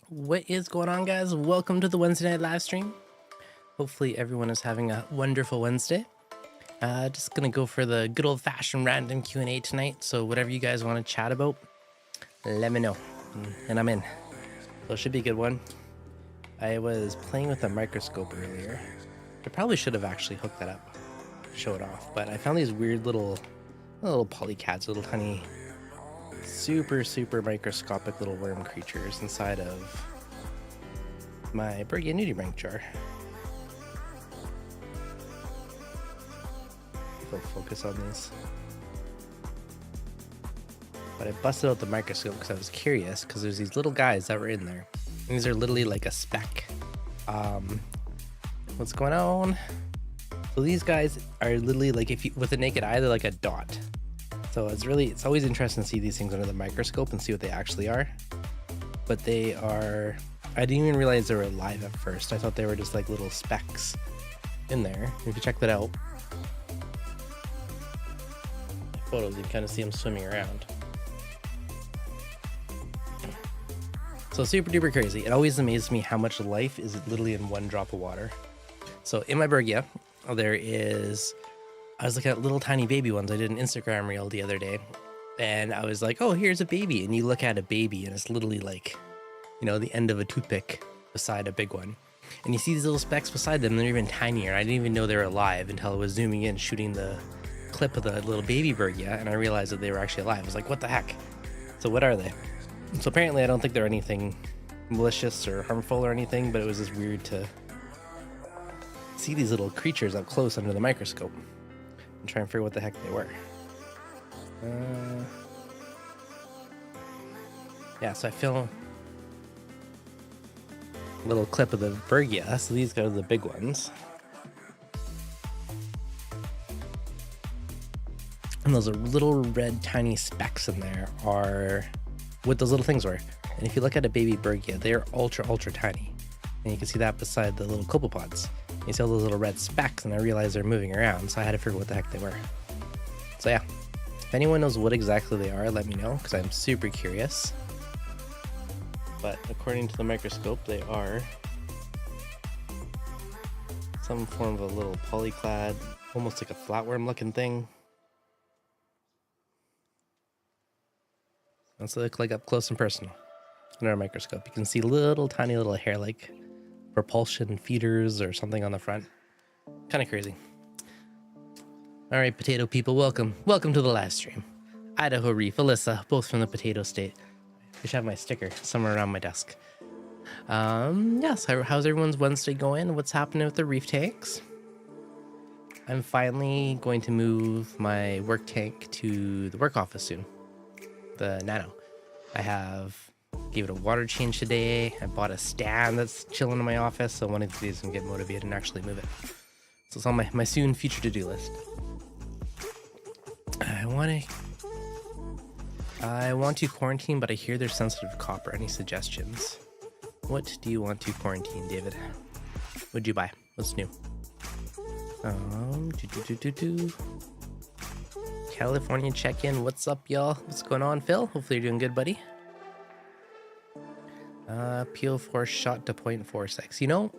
What is going on, guys? Welcome to the Wednesday night live stream. Hopefully everyone is having a wonderful Wednesday. Just gonna go for the good old-fashioned random Q&A tonight, so whatever you guys want to chat about, let me know, and I'm in. So it should be a good one. I was playing with a microscope earlier. I probably should have actually hooked that up, show it off, but I found these weird little polycats, little tiny, super microscopic little worm creatures inside of my Berghia nudibranch jar. Go focus on these. But I busted out the microscope because I was curious, because there's these little guys that were in there. And these are literally like a speck. What's going on? So these guys are literally like, if you with the naked eye, they're like a dot. So it's always interesting to see these things under the microscope and see what they actually are. But they are, I didn't even realize they were alive at first. I thought they were just like little specks in there. If you check that out, photos, you can kind of see them swimming around. So super duper crazy. It always amazes me how much life is literally in one drop of water. So in my Berghia, there is, I was looking at little tiny baby ones. I did an Instagram reel the other day, and I was like, oh, here's a baby. And you look at a baby and it's literally like, you know, the end of a toothpick beside a big one. And you see these little specks beside them, and they're even tinier. I didn't even know they were alive until I was zooming in, shooting the clip of the little baby Berghia, and I realized that they were actually alive. I was like, what the heck? So what are they? So apparently I don't think they're anything malicious or harmful or anything, but it was just weird to see these little creatures up close under the microscope and try and figure what the heck they were. Yeah, so I film a little clip of the Berghia. So these are the big ones. And those little red tiny specks in there are what those little things were. And if you look at a baby Berghia, they're ultra tiny. And you can see that beside the little copepods. You see all those little red specks, and I realized they're moving around, so I had to figure what the heck they were. So yeah, if anyone knows what exactly they are, let me know, because I'm super curious. But according to the microscope, they are some form of a little polyclad, almost like a flatworm looking thing. That's what they look like up close and personal under a microscope. You can see little tiny little hair like propulsion feeders or something on the front. Kind of crazy. All right, potato people, welcome to the live stream. Idaho Reef, Alyssa, both from the potato state. I should have my sticker somewhere around my desk. Yes, how's everyone's Wednesday going? What's happening with the reef tanks? I'm finally going to move my work tank to the work office soon. The Nano. Gave it a water change today. I bought a stand that's chilling in my office, so one of these days I'm gonna get motivated and actually move it. So it's on my soon future to-do list. I want to quarantine, but I hear they're sensitive to copper. Any suggestions? What do you want to quarantine, David? What'd you buy? What's new? California check-in. What's up, y'all? What's going on, Phil? Hopefully you're doing good, buddy. PO4 shot to 0.46. You know,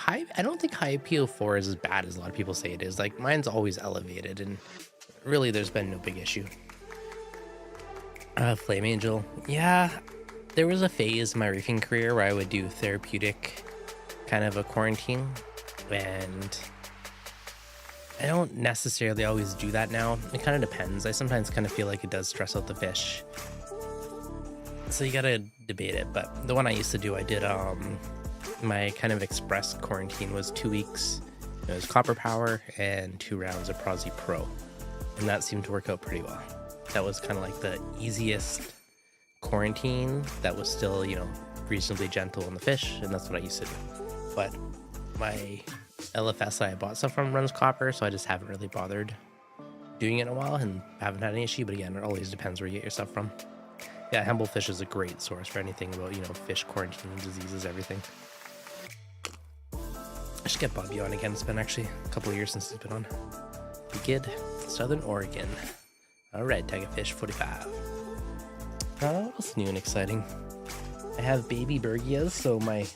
I don't think high PO4 is as bad as a lot of people say it is. Like, mine's always elevated, and really there's been no big issue. Flame Angel. Yeah, there was a phase in my reefing career where I would do therapeutic kind of a quarantine, and I don't necessarily always do that now. It kind of depends. I sometimes kind of feel like it does stress out the fish. So you gotta debate it. But the one I used to do, I did my kind of express quarantine was 2 weeks. It was copper power and 2 rounds of Prozzy Pro. And that seemed to work out pretty well. That was kind of like the easiest quarantine that was still, you know, reasonably gentle on the fish. And that's what I used to do. But my LFS that I bought stuff from runs copper, so I just haven't really bothered doing it in a while and haven't had any issue. But again, it always depends where you get your stuff from. Yeah, Humblefish is a great source for anything about, you know, fish quarantine, diseases, everything. I should get Bobby on again. It's been actually a couple of years since he's been on. Be good. Southern Oregon. All right, Tigerfish 45. What else new and exciting? I have baby Berghias, so my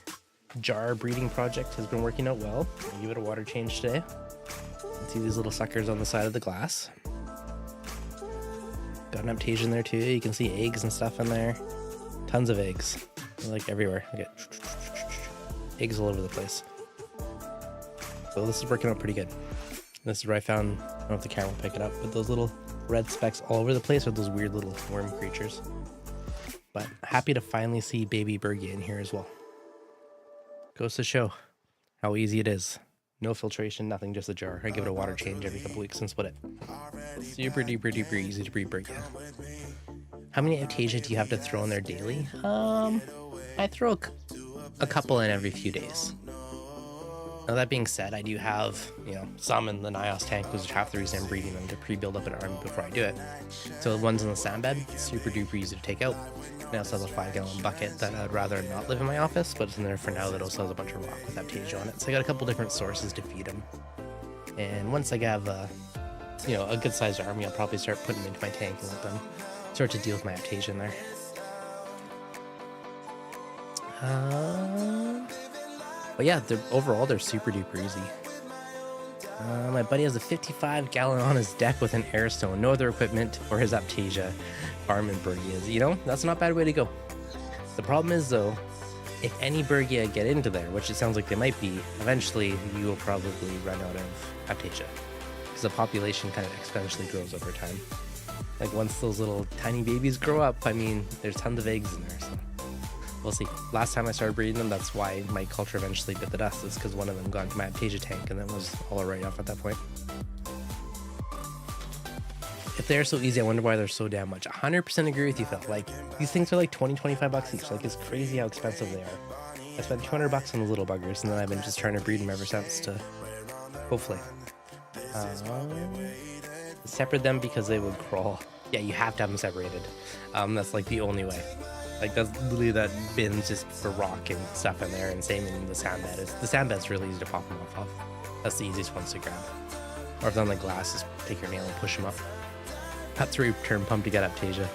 jar breeding project has been working out well. I'll give it a water change today. See these little suckers on the side of the glass. Got an Aiptasia in there too. You can see eggs and stuff in there. Tons of eggs. They're like everywhere. I get eggs all over the place. So this is working out pretty good. This is where I found, I don't know if the camera will pick it up, but those little red specks all over the place are those weird little worm creatures. But happy to finally see baby Berghia in here as well. Goes to show how easy it is. No filtration, nothing, just a jar. I give it a water change every couple weeks and split it. Super duper easy to breed Berghia. How many Aiptasia do you have to throw in there daily? I throw a couple in every few days. Now that being said, I do have, some in the Nios tank, which is half the reason I'm breeding them, to pre-build up an army before I do it. So the ones in the sand bed, super duper easy to take out. I also have a 5-gallon bucket that I'd rather not live in my office, but it's in there for now that also has a bunch of rock with Aiptasia on it. So I got a couple different sources to feed them. And once I have a good sized army, I'll probably start putting them into my tank and let them start to deal with my Aiptasia in there. But yeah, overall they're super duper easy. My buddy has a 55-gallon on his deck with an air stone, no other equipment for his Aiptasia farm in Berghia. That's not a bad way to go. The problem is though, if any Berghia get into there, which it sounds like they might be, eventually you will probably run out of Aiptasia, because the population kind of exponentially grows over time. Like once those little tiny babies grow up, there's tons of eggs in there, so we'll see. Last time I started breeding them, that's why my culture eventually bit the dust, is because one of them got into my Aiptasia tank and that was all a write-off at that point. If they're so easy, I wonder why they're so damn much. 100% agree with you, Phil. Like, these things are like 20-25 bucks each. Like, it's crazy how expensive they are. I spent 200 bucks on the little buggers, and then I've been just trying to breed them ever since to, hopefully. Separate them because they would crawl. Yeah, you have to have them separated. That's like the only way. Like, that's literally, that bin's just for rock and stuff in there, and same in the sand bed. The sand bed's really easy to pop them off of. That's the easiest ones to grab. Or if they're on the glass, just take your nail and push them up. Cut through, turn pump to get Aiptasia.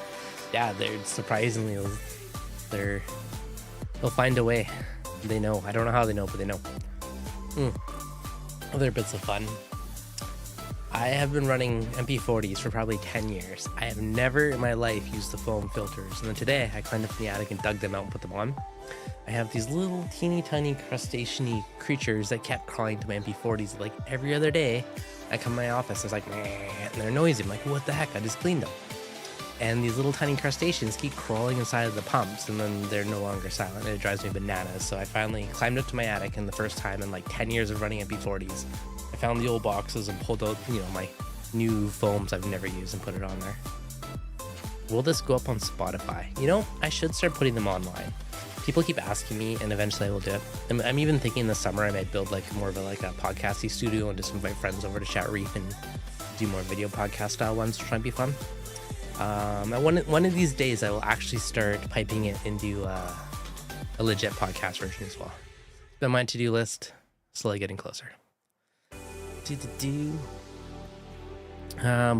Yeah, they're surprisingly, they'll find a way. They know. I don't know how they know, but they know. Other bits of fun. I have been running MP40s for probably 10 years. I have never in my life used the foam filters. And then today I climbed up in the attic and dug them out and put them on. I have these little teeny tiny crustacean-y creatures that kept crawling to my MP40s like every other day. I come to my office and it's like, meh, and they're noisy. I'm like, what the heck? I just cleaned them. And these little tiny crustaceans keep crawling inside of the pumps, and then they're no longer silent. It drives me bananas. So I finally climbed up to my attic, and the first time in like 10 years of running MP40s, I found the old boxes and pulled out, my new foams I've never used and put it on there. Will this go up on Spotify? I should start putting them online. People keep asking me, and eventually I will do it. I'm even thinking this summer I might build like more of a podcasty studio and just invite friends over to chat Reef and do more video podcast style ones to try and be fun. One of these days I will actually start piping it into a legit podcast version as well. Been my to-do list, slowly getting closer.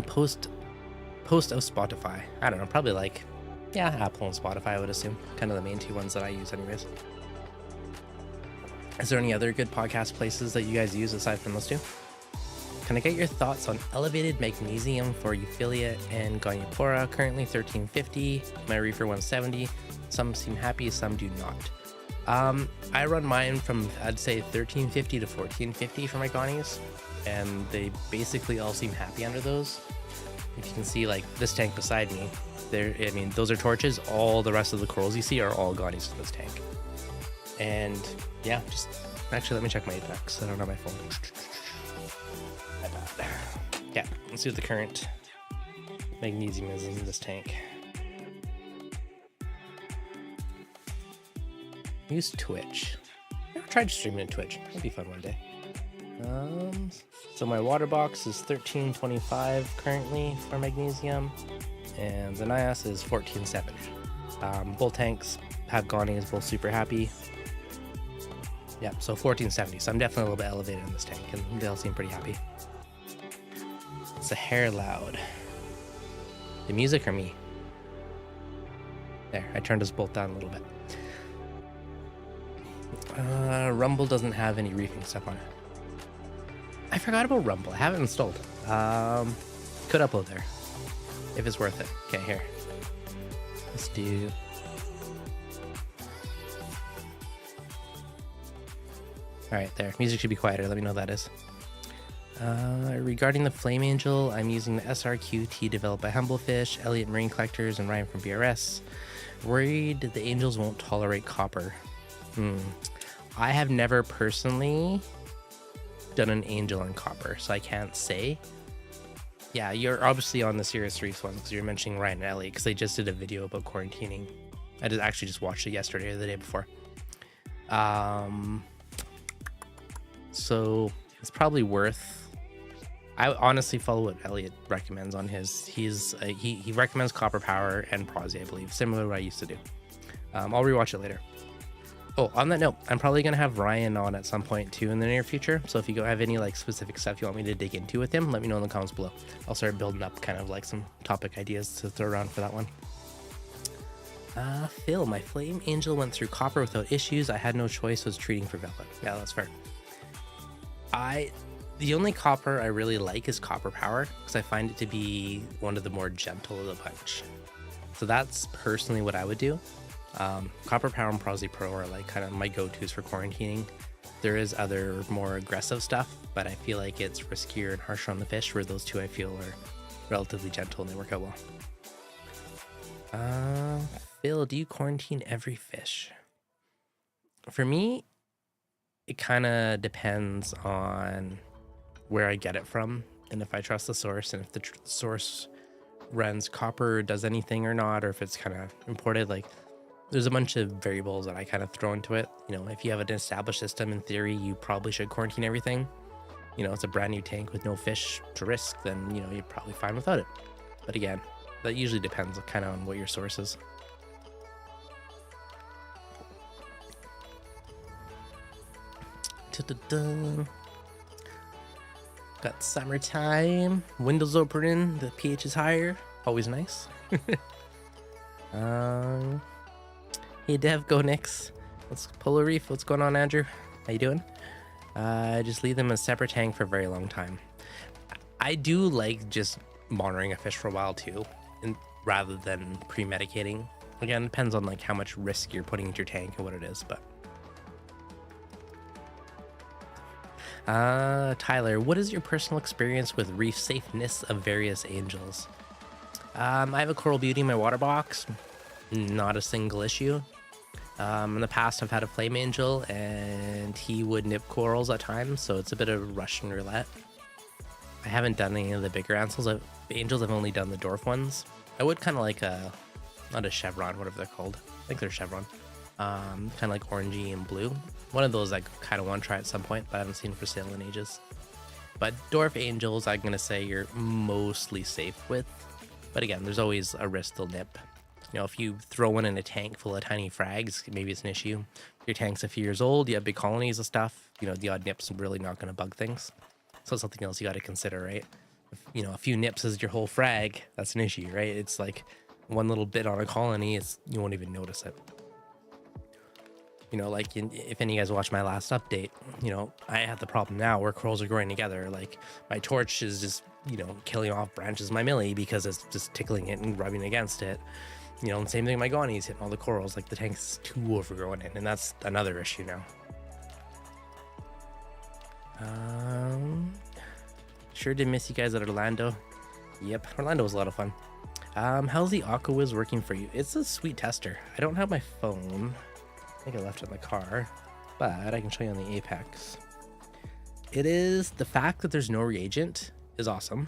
Post of Spotify. I don't know, probably Apple and Spotify, I would assume. Kind of the main two ones that I use anyways. Is there any other good podcast places that you guys use aside from those two? Can I get your thoughts on elevated magnesium for Euphilia and Goniopora? Currently $13.50, my reefer $170. Some seem happy, some do not. I run mine from, I'd say, $13.50 to $14.50 for my Gonies, and they basically all seem happy under those. If you can see, this tank beside me, those are torches. All the rest of the corals you see are all Gonies in this tank. And yeah, actually let me check my Apex. I don't have my phone. Yeah, let's see what the current magnesium is in this tank. Use Twitch. Never tried streaming to Twitch. That'd be fun one day. So my water box is $13.25 currently for magnesium, and the Nios is $14.7. Both tanks have Gonies, both super happy. Yeah, so 1470. So I'm definitely a little bit elevated in this tank, and they all seem pretty happy. It's the hair loud. The music or me? There, I turned us both down a little bit. Rumble doesn't have any reefing stuff on it. I forgot about Rumble. I have it installed. Could upload there if it's worth it. Okay, here. Let's do. All right, there. Music should be quieter. Let me know what that is. Regarding the Flame Angel, I'm using the SRQT developed by Humblefish, Elliott Marine Collectors, and Ryan from BRS. Worried the angels won't tolerate copper. I have never personally done an angel on copper, so I can't say. Yeah, you're obviously on the Serious Reefs one because you're mentioning Ryan and Elliott because they just did a video about quarantining. I actually just watched it yesterday or the day before. So it's probably worth. I honestly follow what Elliott recommends on his. He recommends Copper Power and Prosy, I believe, similar to what I used to do. I'll rewatch it later. Oh, on that note, I'm probably gonna have Ryan on at some point too in the near future. So if you have any like specific stuff you want me to dig into with him, let me know in the comments below. I'll start building up kind of like some topic ideas to throw around for that one. Phil, my Flame Angel went through copper without issues. I had no choice, was treating for velvet. Yeah, that's fair. The only copper I really like is Copper Power because I find it to be one of the more gentle of the bunch. So that's personally what I would do. Copper Power and Prosy Pro are like kind of my go-tos for quarantining. There is other more aggressive stuff, but I feel like it's riskier and harsher on the fish, where those two I feel are relatively gentle and they work out well. Phil, do you quarantine every fish? For me, it kind of depends on where I get it from and if I trust the source and if the source runs copper, does anything or not, or if it's kind of imported. Like there's a bunch of variables that I kind of throw into it. You know, if you have an established system, in theory, you probably should quarantine everything. You know, it's a brand new tank with no fish to risk, then, you know, you're probably fine without it. But again, that usually depends kind of on what your source is. Got summertime, windows opening, the pH is higher, always nice. Hey Dev, go Nix. Let's Polar Reef. What's going on, Andrew? How you doing? Just leave them in a separate tank for a very long time. I do like just monitoring a fish for a while too, and rather than pre-medicating. Again, depends on like how much risk you're putting into your tank and what it is, but. Tyler, what is your personal experience with reef safeness of various angels? I have a Coral Beauty in my water box. Not a single issue. In the past, I've had a Flame Angel, and he would nip corals at times, so it's a bit of Russian roulette. I haven't done any of the bigger angels. I've only done the dwarf ones. I would kind of like not a chevron, whatever they're called. I think they're chevron. Kind of like orangey and blue. One of those I kind of want to try at some point, but I haven't seen for sale in ages. But dwarf angels, I'm going to say you're mostly safe with. But again, there's always a risk they'll nip. You know, if you throw one in a tank full of tiny frags, maybe it's an issue. If your tank's a few years old, you have big colonies of stuff, you know, the odd nip's really not going to bug things. So it's something else you got to consider, right? If, you know, a few nips is your whole frag, that's an issue, right? It's like one little bit on a colony, you won't even notice it. You know, like if any of you guys watched my last update, you know, I have the problem now where corals are growing together. Like my torch is just, you know, killing off branches of my millie because it's just tickling it and rubbing against it. You know, and same thing with my Gonnies hitting all the corals. Like the tank's too overgrown in, and that's another issue now. Sure did miss you guys at Orlando. Yep, Orlando was a lot of fun. How's the AquaWiz working for you? It's a sweet tester. I don't have my phone. I think I left it in the car, but I can show you on the Apex. It is, the fact that there's no reagent is awesome.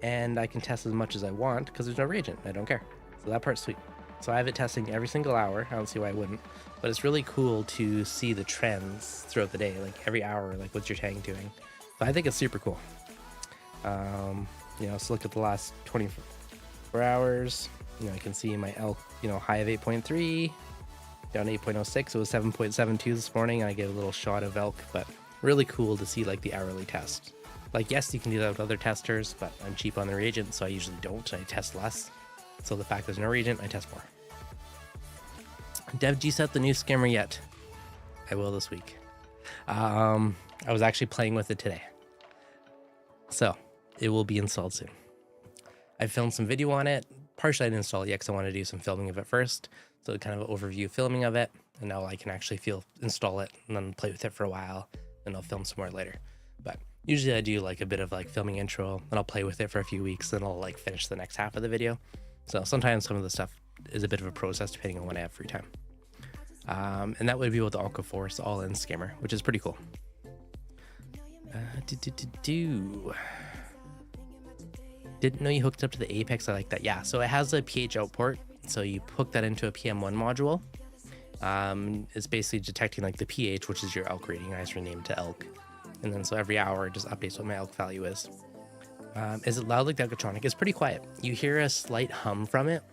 And I can test as much as I want because there's no reagent. I don't care. So that part's sweet. So I have it testing every single hour. I don't see why I wouldn't, but it's really cool to see the trends throughout the day. Like every hour, like what's your tank doing? So I think it's super cool. You know, so look at the last 24 hours. You know, I can see my elk, you know, high of 8.3. down to 8.06. It was 7.72 this morning. I get a little shot of elk, but really cool to see like the hourly test. Like, yes, you can do that with other testers, but I'm cheap on the reagent, so I usually don't. I test less. So the fact there's no reagent, I test more. Dev G set the new skimmer yet? I will this week. I was actually playing with it today, so it will be installed soon. I filmed some video on it. Partially I didn't install it yet because I want to do some filming of it first. So kind of an overview filming of it. And now I can actually install it and then play with it for a while. And I'll film some more later. But usually I do like a bit of like filming intro, and I'll play with it for a few weeks. Then I'll like finish the next half of the video. So sometimes some of the stuff is a bit of a process depending on when I have free time. And that would be with the Aqua Force all-in skimmer, which is pretty cool. Didn't know you hooked up to the Apex. I like that. Yeah, so it has a pH out port. So you hook that into a PM1 module. It's basically detecting like the pH, which is your elk rating. I just renamed to elk. And then so every hour it just updates what my elk value is. Is it loud like the Alcatronic? It's pretty quiet. You hear a slight hum from it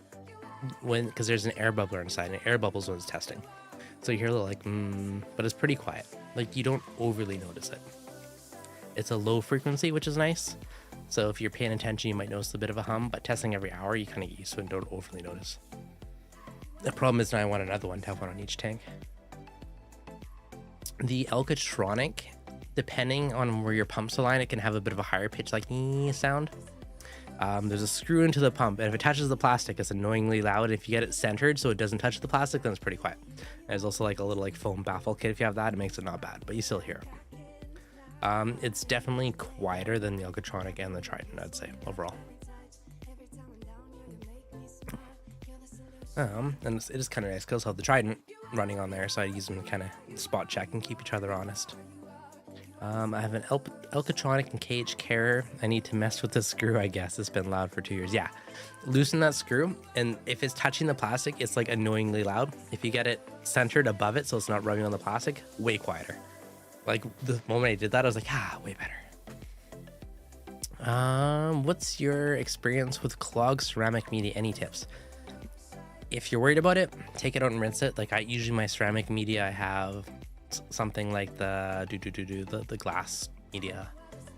because there's an air bubbler inside, and an air bubbles when it's testing. So you hear a little like, but it's pretty quiet. Like you don't overly notice it. It's a low frequency, which is nice. So if you're paying attention, you might notice a bit of a hum, but testing every hour, you kind of get used to it and don't overly notice. The problem is now I want another one to have one on each tank. The Alcatronic, depending on where your pumps align, it can have a bit of a higher pitch, like sound. There's a screw into the pump, and if it touches the plastic, it's annoyingly loud. If you get it centered so it doesn't touch the plastic, then it's pretty quiet. And there's also like a little like foam baffle kit. If you have that, it makes it not bad, but you still hear it. It's definitely quieter than the Alcatronic and the Trident, I'd say, overall. And it is kind of nice because I have the Trident running on there, so I use them to kind of spot check and keep each other honest. I have an Alcatronic and cage carrier. I need to mess with the screw, I guess. It's been loud for 2 years. Yeah, loosen that screw, and if it's touching the plastic, it's like annoyingly loud. If you get it centered above it so it's not rubbing on the plastic, way quieter. Like the moment I did that, I was like, way better. What's your experience with clogged ceramic media? Any tips? If you're worried about it, take it out and rinse it. Like usually my ceramic media, I have something like the glass media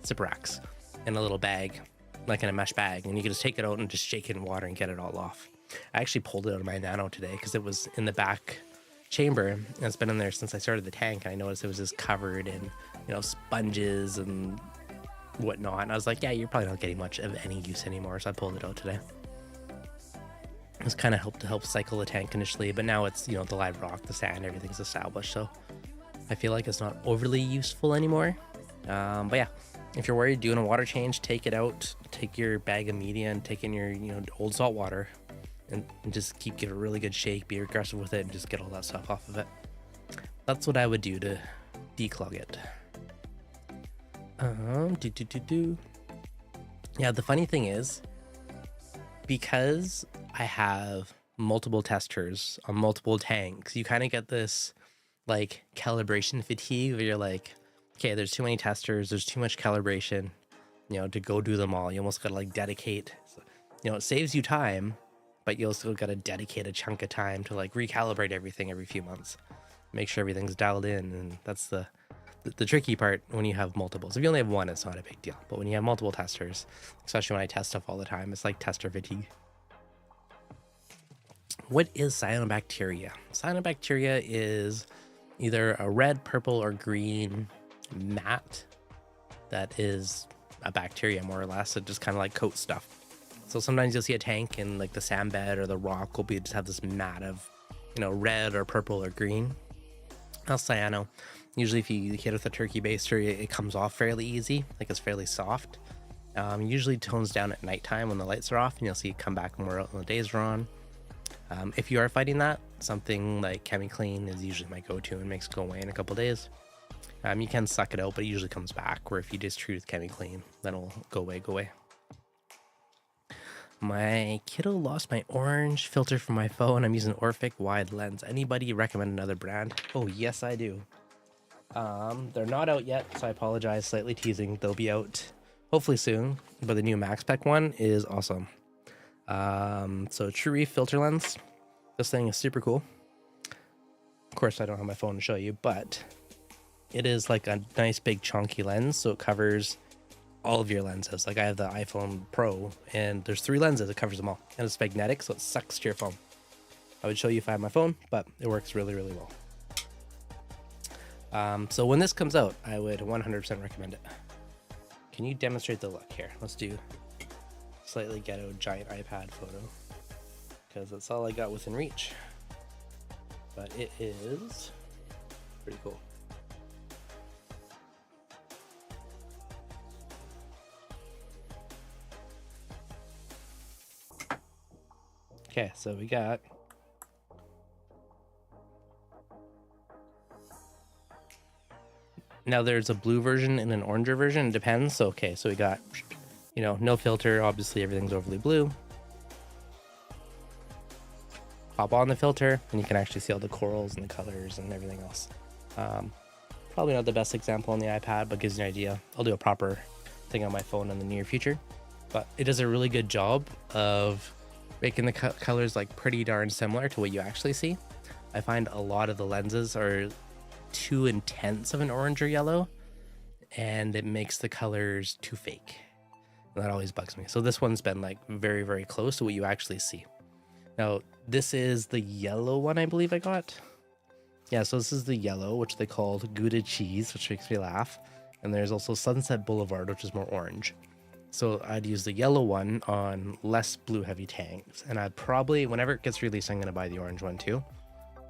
Ziprax in a little bag, like in a mesh bag, and you can just take it out and just shake it in water and get it all off. I actually pulled it out of my Nano today because it was in the back chamber, and it's been in there since I started the tank, and I noticed it was just covered in sponges and whatnot, and I was like, yeah, you're probably not getting much of any use anymore, so I pulled it out today. It was kind of help cycle the tank initially, but now it's the live rock, the sand, everything's established, so I feel like it's not overly useful anymore. But yeah, if you're worried doing a water change, take it out, take your bag of media and take in your old salt water and just give it a really good shake, be aggressive with it, and just get all that stuff off of it. That's what I would do to declog it. Yeah, the funny thing is, because I have multiple testers on multiple tanks, you kind of get this like calibration fatigue where you're like, okay, there's too many testers, there's too much calibration, to go do them all. You almost gotta like dedicate, it saves you time, but you also gotta dedicate a chunk of time to like recalibrate everything every few months, make sure everything's dialed in. And that's the tricky part when you have multiples. If you only have one, it's not a big deal, but when you have multiple testers, especially when I test stuff all the time, it's like tester fatigue. What is cyanobacteria? Cyanobacteria is either a red, purple, or green mat that is a bacteria, more or less. It just kind of like coats stuff. So sometimes you'll see a tank and like the sand bed or the rock will just have this mat of red or purple or green. That's cyano. Usually if you hit it with a turkey baster, it comes off fairly easy, like it's fairly soft. Usually tones down at nighttime when the lights are off, and you'll see it come back more when the days are on. If you are fighting that, something like ChemiClean is usually my go-to and makes it go away in a couple days. You can suck it out, but it usually comes back, where if you just treat with ChemiClean, then it'll go away. My kiddo lost my orange filter for my phone. I'm using Orphic wide lens. Anybody recommend another brand? Oh, yes, I do. They're not out yet, so I apologize, slightly teasing. They'll be out hopefully soon, but the new Max Spec one is awesome. So True Reef filter lens. This thing is super cool. Of course, I don't have my phone to show you, but it is like a nice big chunky lens, so it covers all of your lenses. Like I have the iPhone Pro, and there's 3 lenses, it covers them all, and it's magnetic, so it sucks to your phone. I would show you if I had my phone, but it works really, really well. So when this comes out, I would 100% recommend it. Can you demonstrate the look here? Let's do slightly ghetto giant iPad photo, because that's all I got within reach. But it is pretty cool. Okay, so we got now there's a blue version and an oranger version, it depends. So okay, so we got, you know, no filter, obviously everything's overly blue. Pop on the filter and you can actually see all the corals and the colors and everything else. Probably not the best example on the iPad, but gives you an idea. I'll do a proper thing on my phone in the near future, but it does a really good job of making the colors like pretty darn similar to what you actually see. I find a lot of the lenses are too intense of an orange or yellow, and it makes the colors too fake. And that always bugs me. So this one's been like very, very close to what you actually see. Now, this is the yellow one I believe I got. Yeah, so this is the yellow, which they called Gouda cheese, which makes me laugh. And there's also Sunset Boulevard, which is more orange. So I'd use the yellow one on less blue heavy tanks. And I'd probably, whenever it gets released, I'm going to buy the orange one too.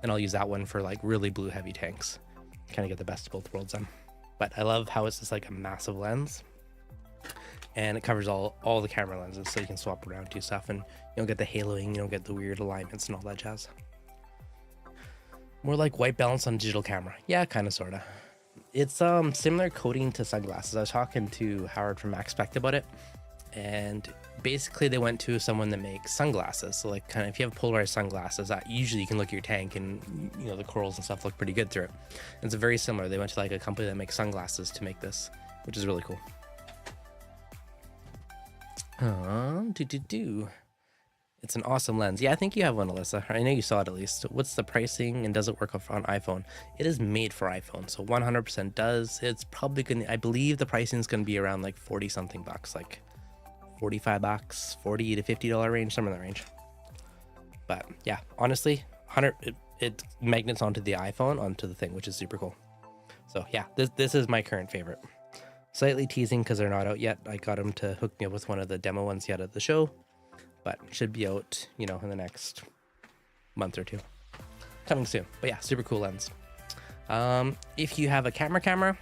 And I'll use that one for like really blue heavy tanks. Kind of get the best of both worlds on. But I love how it's just like a massive lens. And it covers all the camera lenses, so you can swap around to stuff, and you don't get the haloing, you don't get the weird alignments and all that jazz. More like white balance on digital camera. Yeah, kind of, sort of. It's similar coating to sunglasses. I was talking to Howard from Maxspect about it, and basically they went to someone that makes sunglasses. So like kind of if you have polarized sunglasses, usually you can look at your tank and you know the corals and stuff look pretty good through it. And it's very similar. They went to like a company that makes sunglasses to make this, which is really cool. It's an awesome lens. Yeah, I think you have one, Alyssa. I know you saw it at least. What's the pricing and does it work on iPhone? It is made for iPhone, so 100% does. It's probably gonna, I believe the pricing is gonna be around like 40 something bucks, like 45 bucks, $40 to $50 range, somewhere in that range. But yeah, honestly, it magnets onto the iPhone, onto the thing, which is super cool. So yeah, this is my current favorite. Slightly teasing because they're not out yet. I got them to hook me up with one of the demo ones yet at the show, but should be out, you know, in the next month or two. Coming soon. But yeah, super cool lens. If you have a camera,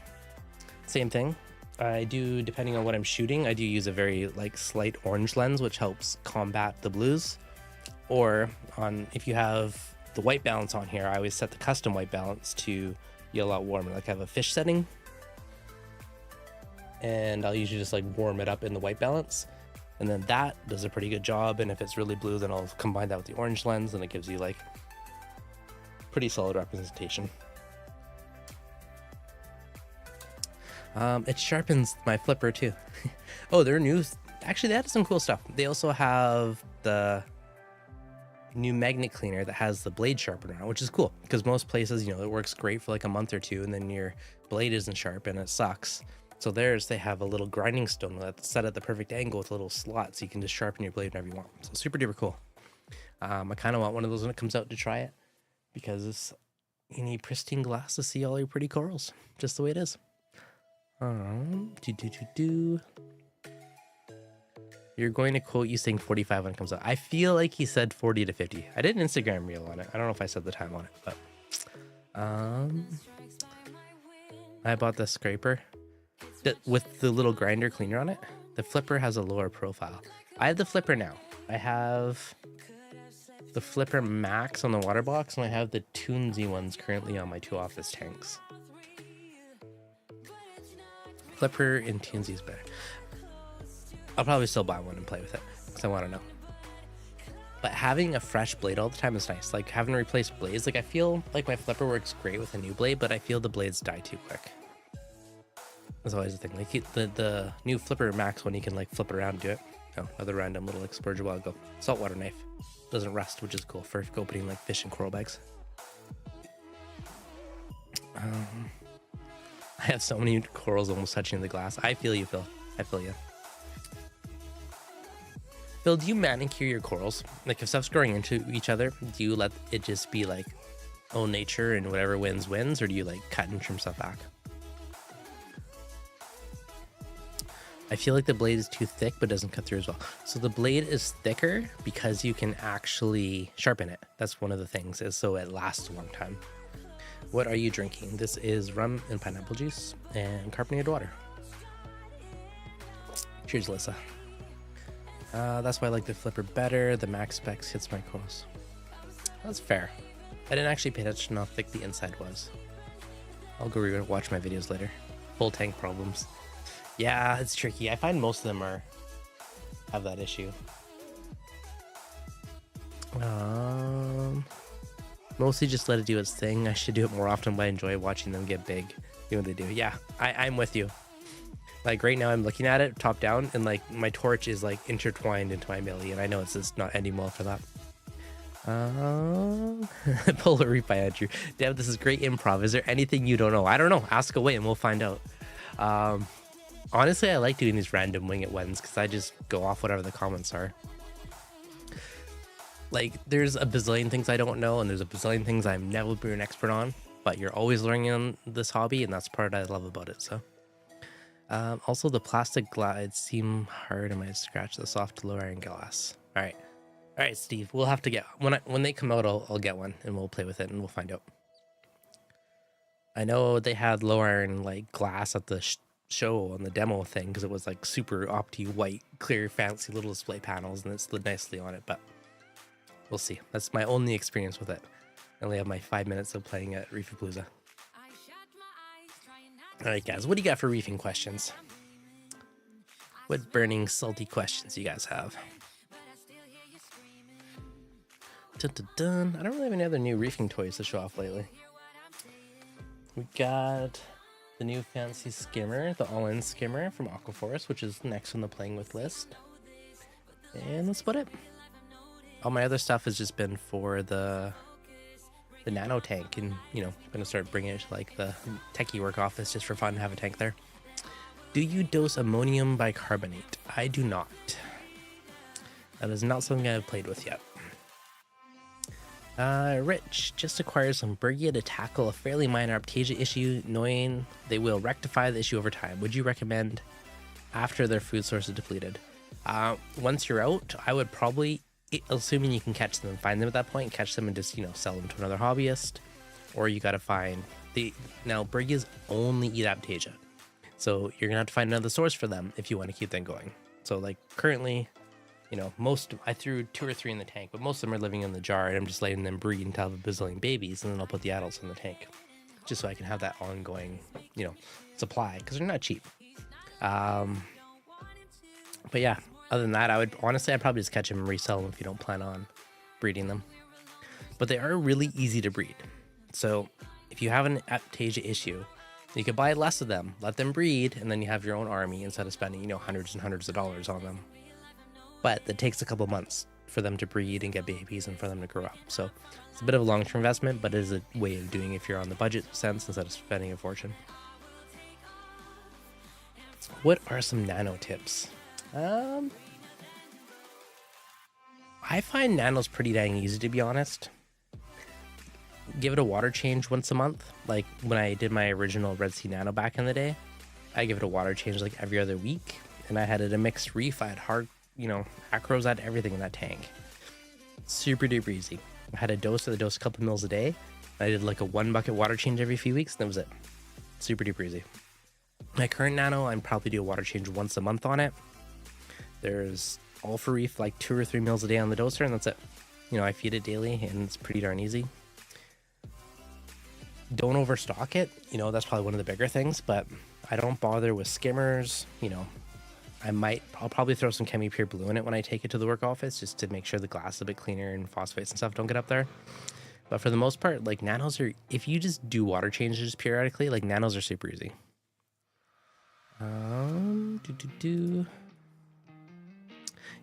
same thing. I do, depending on what I'm shooting, I do use a very like slight orange lens, which helps combat the blues. Or if you have the white balance on here, I always set the custom white balance to be a lot warmer. Like I have a fish setting, and I'll usually just like warm it up in the white balance, and then that does a pretty good job. And if it's really blue, then I'll combine that with the orange lens, and it gives you like pretty solid representation. It sharpens my flipper too. Oh, they're new. Actually, they had some cool stuff. They also have the new magnet cleaner that has the blade sharpener on it, which is cool because most places, you know, it works great for like a month or two, and then your blade isn't sharp and it sucks. So they have a little grinding stone that's set at the perfect angle with a little slot, so you can just sharpen your blade whenever you want. So super duper cool. I kind of want one of those when it comes out to try it, because you need pristine glass to see all your pretty corals, just the way it is. You're going to quote you saying 45 when it comes out. I feel like he said 40 to 50. I did an Instagram reel on it. I don't know if I said the time on it, but I bought the scraper with the little grinder cleaner on it. The flipper has a lower profile. I have the flipper now. I have the flipper max on the water box, and I have the Toonsy ones currently on my 2 office tanks. Flipper and Toonsy is better. I'll probably still buy one and play with it because I want to know. But having a fresh blade all the time is nice. Like having to replace blades, like I feel like my flipper works great with a new blade, but I feel the blades die too quick. That's always the thing. Like the new flipper max one, you can like flip it around and do it. Oh, another random little explorers a while ago. Saltwater knife. Doesn't rust, which is cool for opening like fish and coral bags. I have so many corals almost touching the glass. I feel you, Phil. I feel you. Phil, do you manicure your corals? Like if stuff's growing into each other, do you let it just be like, oh, nature and whatever wins wins, or do you like cut and trim stuff back? I feel like the blade is too thick but doesn't cut through as well. So the blade is thicker because you can actually sharpen it. That's one of the things, is so it lasts a long time. What are you drinking? This is rum and pineapple juice and carbonated water. Cheers, Alyssa. That's why I like the flipper better. The max specs hits my corals. That's fair. I didn't actually pay attention to how thick the inside was. I'll go watch my videos later. Full tank problems. Yeah, it's tricky. I find most of them have that issue. Mostly just let it do its thing. I should do it more often, but I enjoy watching them get big. You know what they do. Yeah, I'm with you. Like right now I'm looking at it top down and like my torch is like intertwined into my millie, and I know it's just not ending well for that. Polar Reef by Andrew. Damn, this is great improv. Is there anything you don't know? I don't know. Ask away and we'll find out. Honestly, I like doing these random wing it ones because I just go off whatever the comments are. Like, there's a bazillion things I don't know, and there's a bazillion things I'm never be an expert on, but you're always learning on this hobby, and that's part I love about it. So, also the plastic glides seem hard, and I scratch the soft low iron glass. All right, Steve. We'll have to get when they come out. I'll get one, and we'll play with it, and we'll find out. I know they had low iron like glass at the show on the demo thing because it was like super opti white, clear, fancy little display panels, and it slid nicely on it, but. We'll see. That's my only experience with it. I only have my 5 minutes of playing at Reefapalooza. Alright guys, what do you got for reefing questions? What burning, salty questions you guys have? Dun, dun, dun. I don't really have any other new reefing toys to show off lately. We got the new fancy skimmer, the all-in skimmer from Aquaforest, which is next on the playing with list. And that's about it. All my other stuff has just been for the Nano tank, and you know, I'm gonna start bringing it to like the techie work office just for fun to have a tank there. Do you dose ammonium bicarbonate? I do not. That is not something I've played with yet. Rich just acquired some Berghia to tackle a fairly minor Aiptasia issue, knowing they will rectify the issue over time. Would you recommend after their food source is depleted? Once you're out, I would probably, assuming you can catch them and find them at that point, catch them and just, you know, sell them to another hobbyist, or you got to find now Berghias only eat Aiptasia, so you're gonna have to find another source for them if you want to keep them going. So like currently, you know, I threw 2 or 3 in the tank, but most of them are living in the jar, and I'm just letting them breed until I have a bazillion babies, and then I'll put the adults in the tank just so I can have that ongoing, you know, supply, because they're not cheap. But yeah, other than that, I'd probably just catch them and resell them if you don't plan on breeding them. But they are really easy to breed. So if you have an Aiptasia issue, you could buy less of them, let them breed, and then you have your own army instead of spending, you know, hundreds and hundreds of dollars on them. But it takes a couple months for them to breed and get babies and for them to grow up. So it's a bit of a long-term investment, but it is a way of doing it if you're on the budget sense instead of spending a fortune. What are some nano tips? I find nanos pretty dang easy, to be honest. Give it a water change once a month. Like when I did my original Red Sea Nano back in the day, I give it a water change like every other week. And I had it a mixed reef. I had hard, you know, acros, I had everything in that tank. Super duper easy. I had a dose a couple mils a day. I did like a 1 bucket water change every few weeks, and that was it. Super duper easy. My current nano, I'm probably do a water change once a month on it. There's all for reef, like 2 or 3 meals a day on the doser, and that's it. You know, I feed it daily, and it's pretty darn easy. Don't overstock it. You know, that's probably one of the bigger things, but I don't bother with skimmers. You know, I'll probably throw some Chemi Pure Blue in it when I take it to the work office, just to make sure the glass is a bit cleaner and phosphates and stuff don't get up there. But for the most part, like nanos are, if you just do water changes periodically, like nanos are super easy.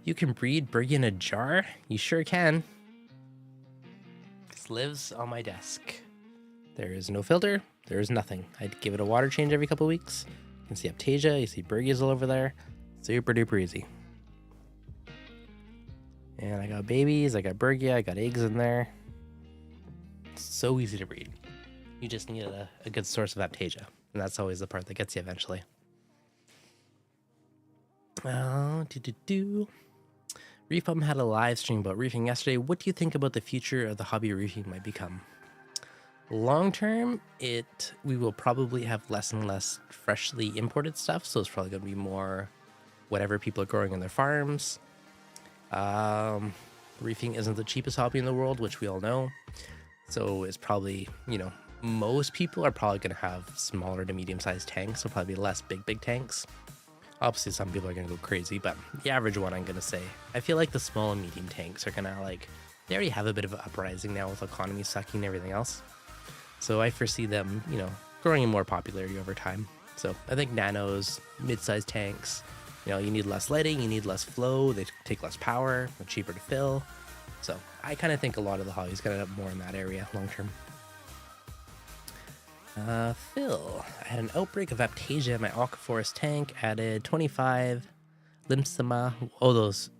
You can breed Berghia in a jar? You sure can. This lives on my desk. There is no filter, there is nothing. I'd give it a water change every couple of weeks. You can see Aiptasia, you see Berghias all over there. Super duper easy. And I got babies, I got Berghia, I got eggs in there. It's so easy to breed. You just need a good source of Aiptasia. And that's always the part that gets you eventually. Reef Pump had a live stream about reefing yesterday. What do you think about the future of the hobby of reefing might become? Long term, we will probably have less and less freshly imported stuff. So it's probably going to be more whatever people are growing in their farms. Reefing isn't the cheapest hobby in the world, which we all know. So it's probably, most people are probably going to have smaller to medium-sized tanks. So probably less big tanks. Obviously, some people are going to go crazy, but the average one, I'm going to say, I feel like the small and medium tanks are going to they already have a bit of an uprising now with economy sucking and everything else. So I foresee them, growing in more popularity over time. So I think nanos, mid-sized tanks, you need less lighting, you need less flow, they take less power, they're cheaper to fill. So I kind of think a lot of the hobby is going to end up more in that area long term. Phil, I had an outbreak of Aiptasia in my Aquaforest tank, added 25 Limsima. Oh, those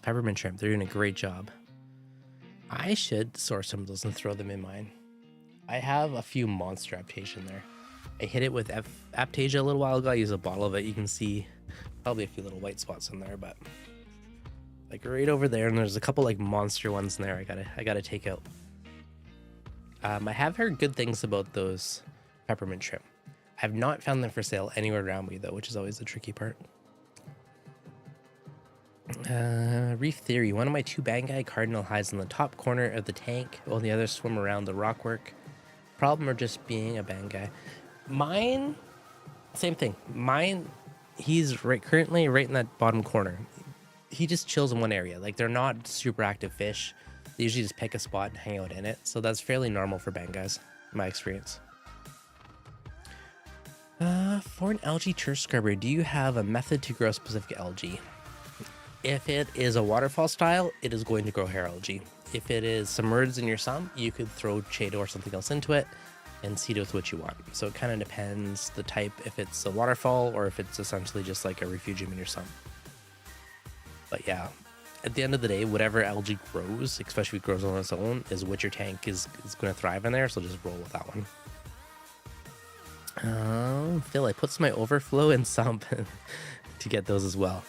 peppermint shrimp, they're doing a great job. I should source some of those and throw them in mine. I have a few monster Aiptasia in there. I hit it with Aiptasia a little while ago. I used a bottle of it. You can see probably a few little white spots in there, but right over there, and there's a couple monster ones in there I gotta take out. I have heard good things about those peppermint shrimp. I have not found them for sale anywhere around me though, which is always the tricky part. Reef Theory. One of my 2 Bangai cardinal hides in the top corner of the tank, while the others swim around the rockwork. Problem or just being a Bangai? Mine, same thing. Mine, he's currently right in that bottom corner. He just chills in one area. They're not super active fish. They usually just pick a spot and hang out in it. So that's fairly normal for Bangais, in my experience. For an algae turf scrubber, do you have a method to grow specific algae? If it is a waterfall style, it is going to grow hair algae. If it is submerged in your sump, you could throw Chaeto or something else into it and seed it with what you want. So it kind of depends the type, if it's a waterfall or if it's essentially just like a refugium in your sump. But yeah, at the end of the day, whatever algae grows, especially if it grows on its own, is what your tank is going to thrive in there. So just roll with that one. Phil, I put my overflow in sump to get those as well.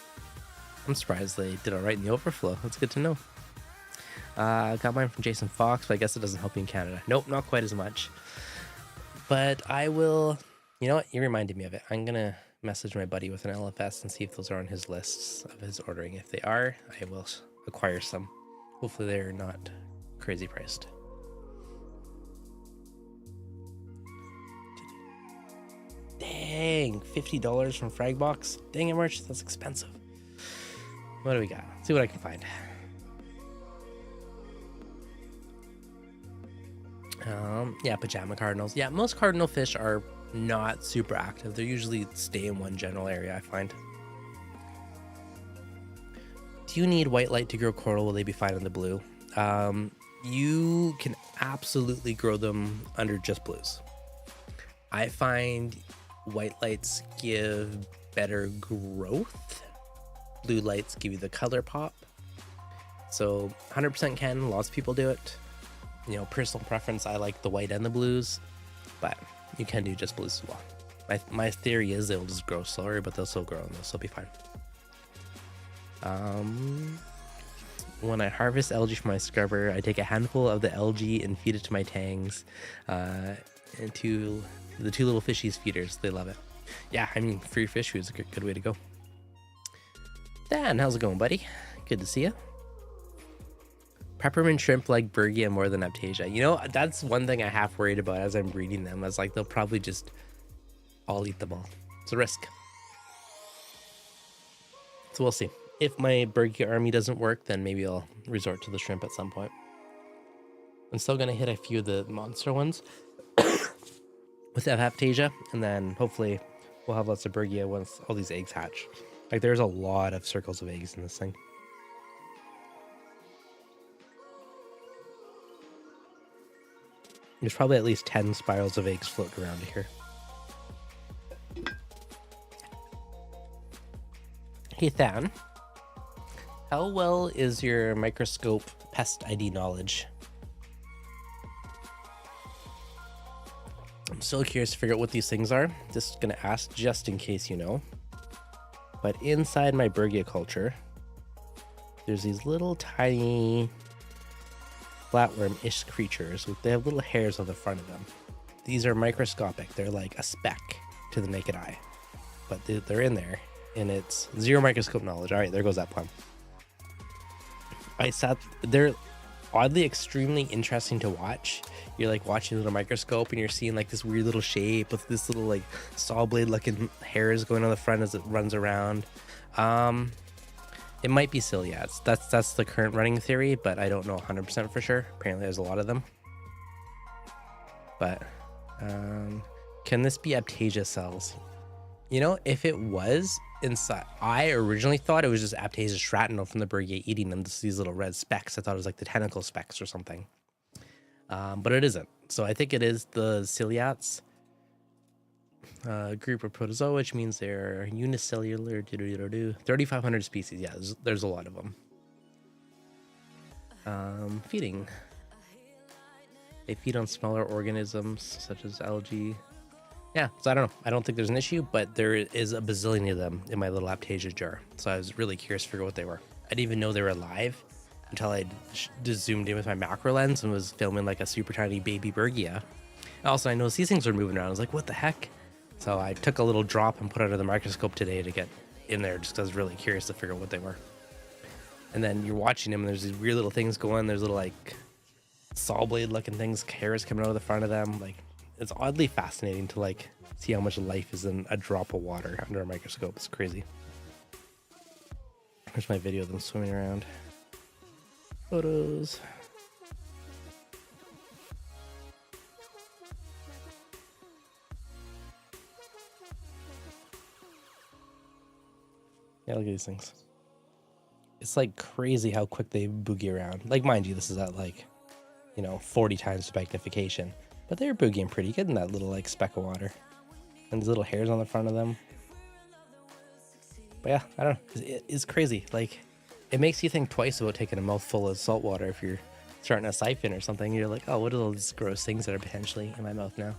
I'm surprised they did all right in the overflow. That's good to know. Got mine from Jason Fox, but I guess it doesn't help you in Canada. Nope, not quite as much. But I will, you know what? You reminded me of it. I'm going to message my buddy with an LFS and see if those are on his lists of his ordering. If they are, I will acquire some. Hopefully they're not crazy priced. Dang, $50 from Fragbox. Dang it, merch, that's expensive. What do we got? Let's see what I can find. Yeah, pajama cardinals. Yeah, most cardinal fish are not super active. They usually stay in one general area, I find. Do you need white light to grow coral? Will they be fine in the blue? You can absolutely grow them under just blues. I find white lights give better growth. Blue lights give you the color pop. So 100% can. Lots of people do it. You know, personal preference, I like the white and the blues, but you can do just blues as well. My theory is they'll just grow slower, but they'll still grow and they'll still be fine. When I harvest algae from my scrubber, I take a handful of the algae and feed it to my tangs, into the 2 little fishies feeders. They love it. Yeah, I mean, free fish food is a good way to go. Dan, how's it going, buddy? Good to see you. Peppermint shrimp like Berghia more than Aiptasia. You know, that's one thing I half worried about as I'm breeding them. I was like, they'll probably just all eat them all. It's a risk. So we'll see. If my Berghia army doesn't work, then maybe I'll resort to the shrimp at some point. I'm still going to hit a few of the monster ones with Aiptasia, and then hopefully we'll have lots of Berghia once all these eggs hatch. Like, there's a lot of circles of eggs in this thing. There's probably at least 10 spirals of eggs floating around here. Hey, Than. How well is your Microscope Pest ID knowledge? I'm so curious to figure out what these things are. Just gonna ask just in case you know. But inside my Berghia culture, there's these little tiny flatworm-ish creatures. They have little hairs on the front of them. These are microscopic. They're like a speck to the naked eye. But they're in there, and it's zero microscope knowledge. All right, there goes that pun. They're oddly extremely interesting to watch. You're like watching a little microscope and you're seeing like this weird little shape with this little like saw blade looking hairs going on the front as it runs around. It might be ciliates. That's the current running theory, but I don't know 100% for sure. Apparently there's a lot of them. But can this be Aiptasia cells? You know, if it was inside, I originally thought it was just Aiptasia shrapnel from the Berghia eating them. These little red specks. I thought it was like the tentacle specks or something. But it isn't. So I think it is the ciliates group of protozoa, which means they're unicellular. 3,500 species. Yeah, there's a lot of them. Feeding. They feed on smaller organisms such as algae. Yeah, so I don't know. I don't think there's an issue, but there is a bazillion of them in my little Aiptasia jar. So I was really curious to figure out what they were. I didn't even know they were alive until I just zoomed in with my macro lens and was filming like a super tiny baby Berghia. Also, I noticed these things were moving around. I was like, what the heck? So I took a little drop and put it under the microscope today to get in there just because I was really curious to figure out what they were. And then you're watching them and there's these weird little things going. There's little like saw blade looking things, hairs coming out of the front of them. Like, it's oddly fascinating to like see how much life is in a drop of water under a microscope. It's crazy. Here's my video of them swimming around. Photos. Yeah, look at these things. It's like crazy how quick they boogie around. Like, mind you, this is at like, 40 times magnification. But they're boogieing pretty good in that little like speck of water. And these little hairs on the front of them. But yeah, I don't know. It's crazy. Like, it makes you think twice about taking a mouthful of salt water if you're starting a siphon or something. You're like, oh, what are all these gross things that are potentially in my mouth now?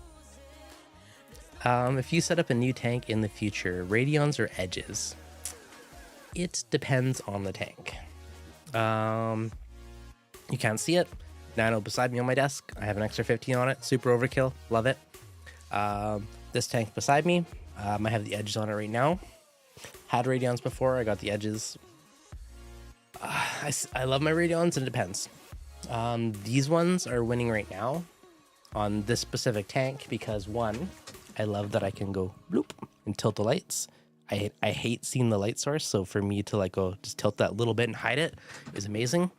If you set up a new tank in the future, radions or edges? It depends on the tank. You can't see it. Nano beside me on my desk. I have an extra 15 on it. Super overkill. Love it. This tank beside me. I have the edges on it right now. Had radions before. I got the edges. I love my radions. It depends. These ones are winning right now on this specific tank because, one, I love that I can go bloop and tilt the lights. I hate seeing the light source, so for me to like go just tilt that little bit and hide it is amazing.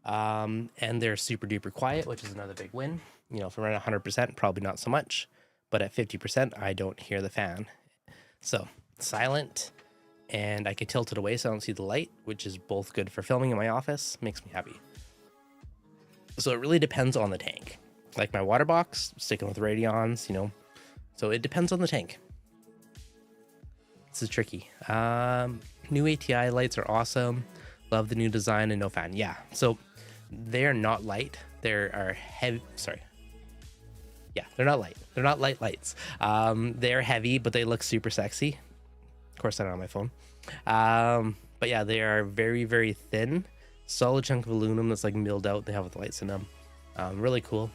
And they're super duper quiet, which is another big win. If I'm at 100%, probably not so much, but at 50%, I don't hear the fan. So silent, and I can tilt it away so I don't see the light, which is both good for filming in my office. Makes me happy. So it really depends on the tank. Like my water box, sticking with radions, So it depends on the tank. This is tricky. New ATI lights are awesome. Love the new design and no fan. Yeah. So they're not light. They are heavy. Sorry. Yeah, they're not light. They're not light lights. They're heavy, but they look super sexy. Of course, they're not on my phone. But yeah, they are very, very thin. Solid chunk of aluminum that's like milled out. They have with lights in them. Really cool.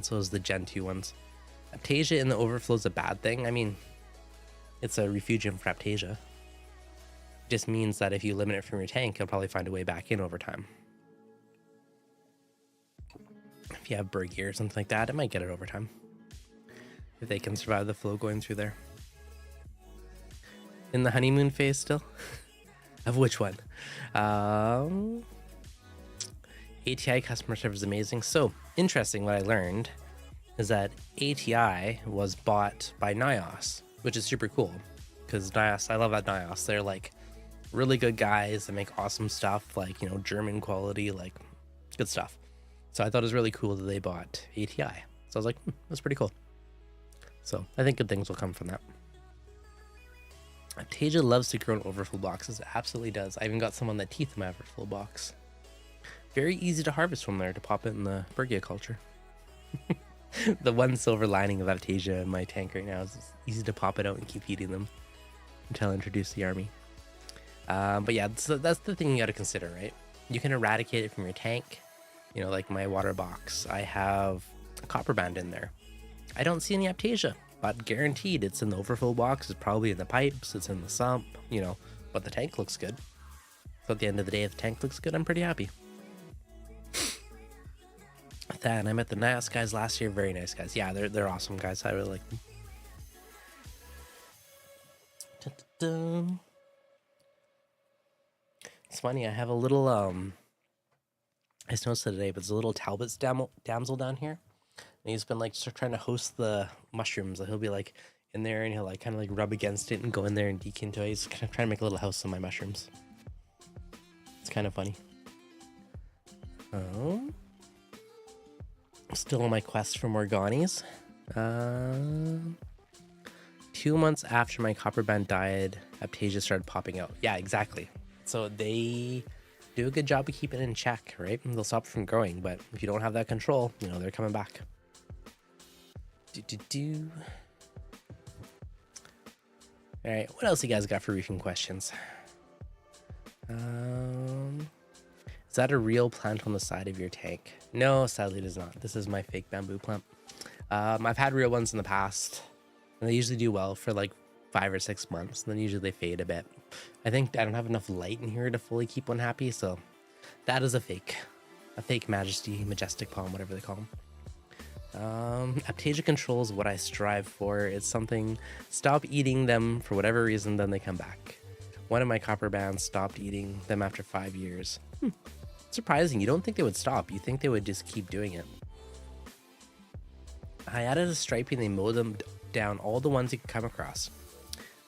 So is the Gen 2 ones. Aiptasia in the overflow is a bad thing. I mean, it's a refugium for Aiptasia. It just means that if you limit it from your tank, you'll probably find a way back in over time. If you have Berghia or something like that, it might get it over time. If they can survive the flow going through there. In the honeymoon phase still? Of which one? ATI customer service is amazing. So, interesting, what I learned is that ATI was bought by Nios, which is super cool. Because Nios, I love that Nios. They're like really good guys that make awesome stuff, like, German quality, like good stuff. So I thought it was really cool that they bought ATI. So I was like, that's pretty cool. So I think good things will come from that. Aiptasia loves to grow in overflow boxes. It absolutely does. I even got some on the teeth in my overflow box. Very easy to harvest from there to pop it in the Berghia culture. The one silver lining of Aiptasia in my tank right now is it's easy to pop it out and keep feeding them until I introduce the army. But yeah, so that's the thing you got to consider, right? You can eradicate it from your tank. You know, like my water box, I have a copper band in there. I don't see any Aiptasia, but guaranteed it's in the overflow box. It's probably in the pipes. It's in the sump, you know, but the tank looks good. So at the end of the day, if the tank looks good, I'm pretty happy. That, and I met the nice guys last year. Very nice guys. Yeah, they're awesome guys. I really like them. Da-da-da. It's funny. I have a little I just noticed it today, but it's a little Talbot's damsel down here. And he's been like trying to host the mushrooms. He'll be like in there and he'll like kind of like rub against it and go in there and deke into it. He's kind of trying to make a little house on my mushrooms. It's kind of funny. Oh. Still on my quest for more Ghanies. 2 months after my copper band died, Aiptasia started popping out. Yeah, exactly. So they do a good job of keeping it in check, right? And they'll stop from growing, but if you don't have that control, you know, they're coming back. All right, what else you guys got for reefing questions? Is that a real plant on the side of your tank? No, sadly it is not. This is my fake bamboo plant. I've had real ones in the past, and they usually do well for like 5 or 6 months, and then usually they fade a bit. I think I don't have enough light in here to fully keep one happy, so that is a fake majestic palm, whatever they call them. Aiptasia control is what I strive for. It's something, stop eating them for whatever reason, then they come back. One of my copper bands stopped eating them after 5 years. Surprising. You don't think they would stop. You think they would just keep doing it. I added a stripey and they mowed them down, all the ones you could come across.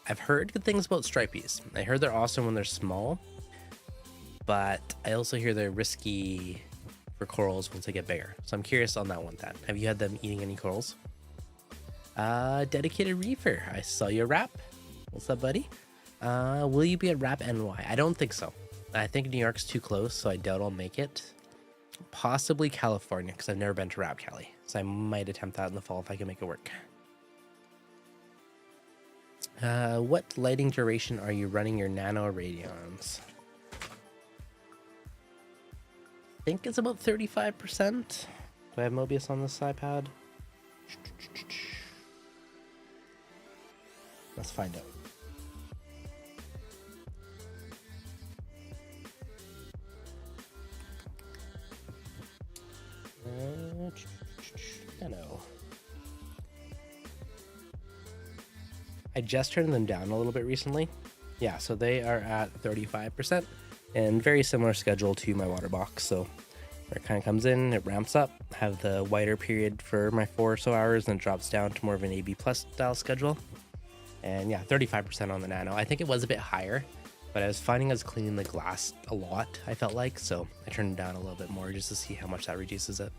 I've heard good things about stripies. I heard they're awesome when they're small, but I also hear they're risky for corals once they get bigger. So I'm curious on that one then. Have you had them eating any corals? Dedicated reefer. I saw you rap. What's up, buddy? Will you be at Rap NY? I don't think so. I think New York's too close, so I doubt I'll make it. Possibly California, because I've never been to Rap Cali. So I might attempt that in the fall if I can make it work. What lighting duration are you running your Nano radions? I think it's about 35%. Do I have Mobius on this iPad? Let's find out. Nano. I just turned them down a little bit recently. Yeah, so they are at 35% and very similar schedule to my water box. So it kind of comes in, it ramps up, have the wider period for my 4 or so hours, and drops down to more of an AB plus style schedule. And yeah, 35% on the Nano. I think it was a bit higher, but I was finding I was cleaning the glass a lot, I felt like, so I turned it down a little bit more just to see how much that reduces it.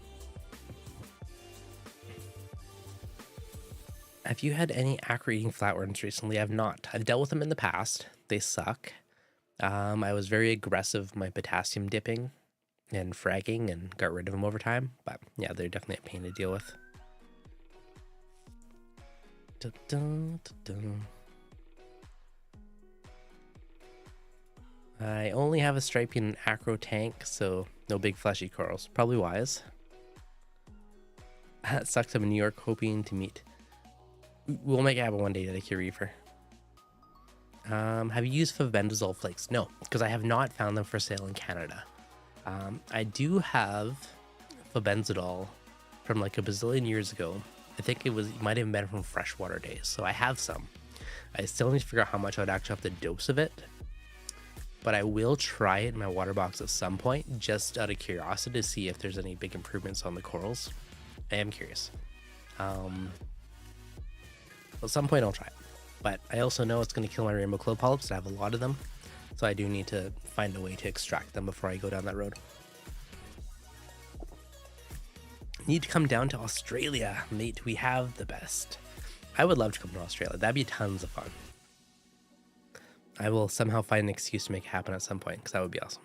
Have you had any acro-eating flatworms recently? I've not. I've dealt with them in the past. They suck. I was very aggressive with my potassium dipping and fragging and got rid of them over time. But yeah, they're definitely a pain to deal with. I only have a stripey and an acro tank, so no big fleshy corals. Probably wise. That sucks. I'm in New York hoping to meet. We'll make it happen one day, Dedicate Reefer. Have you used febendazole flakes? No, because I have not found them for sale in Canada. I do have febenzidol from like a bazillion years ago. I think it might have been from freshwater days, so I have some. I still need to figure out how much I would actually have to dose of it, but I will try it in my water box at some point, just out of curiosity to see if there's any big improvements on the corals. I am curious. At some point I'll try it, but I also know it's going to kill my rainbow cloud polyps. I have a lot of them, so I do need to find a way to extract them before I go down that road. Need to come down to Australia, mate. We have the best. I would love to come to Australia. That'd be tons of fun. I will somehow find an excuse to make it happen at some point, because that would be awesome.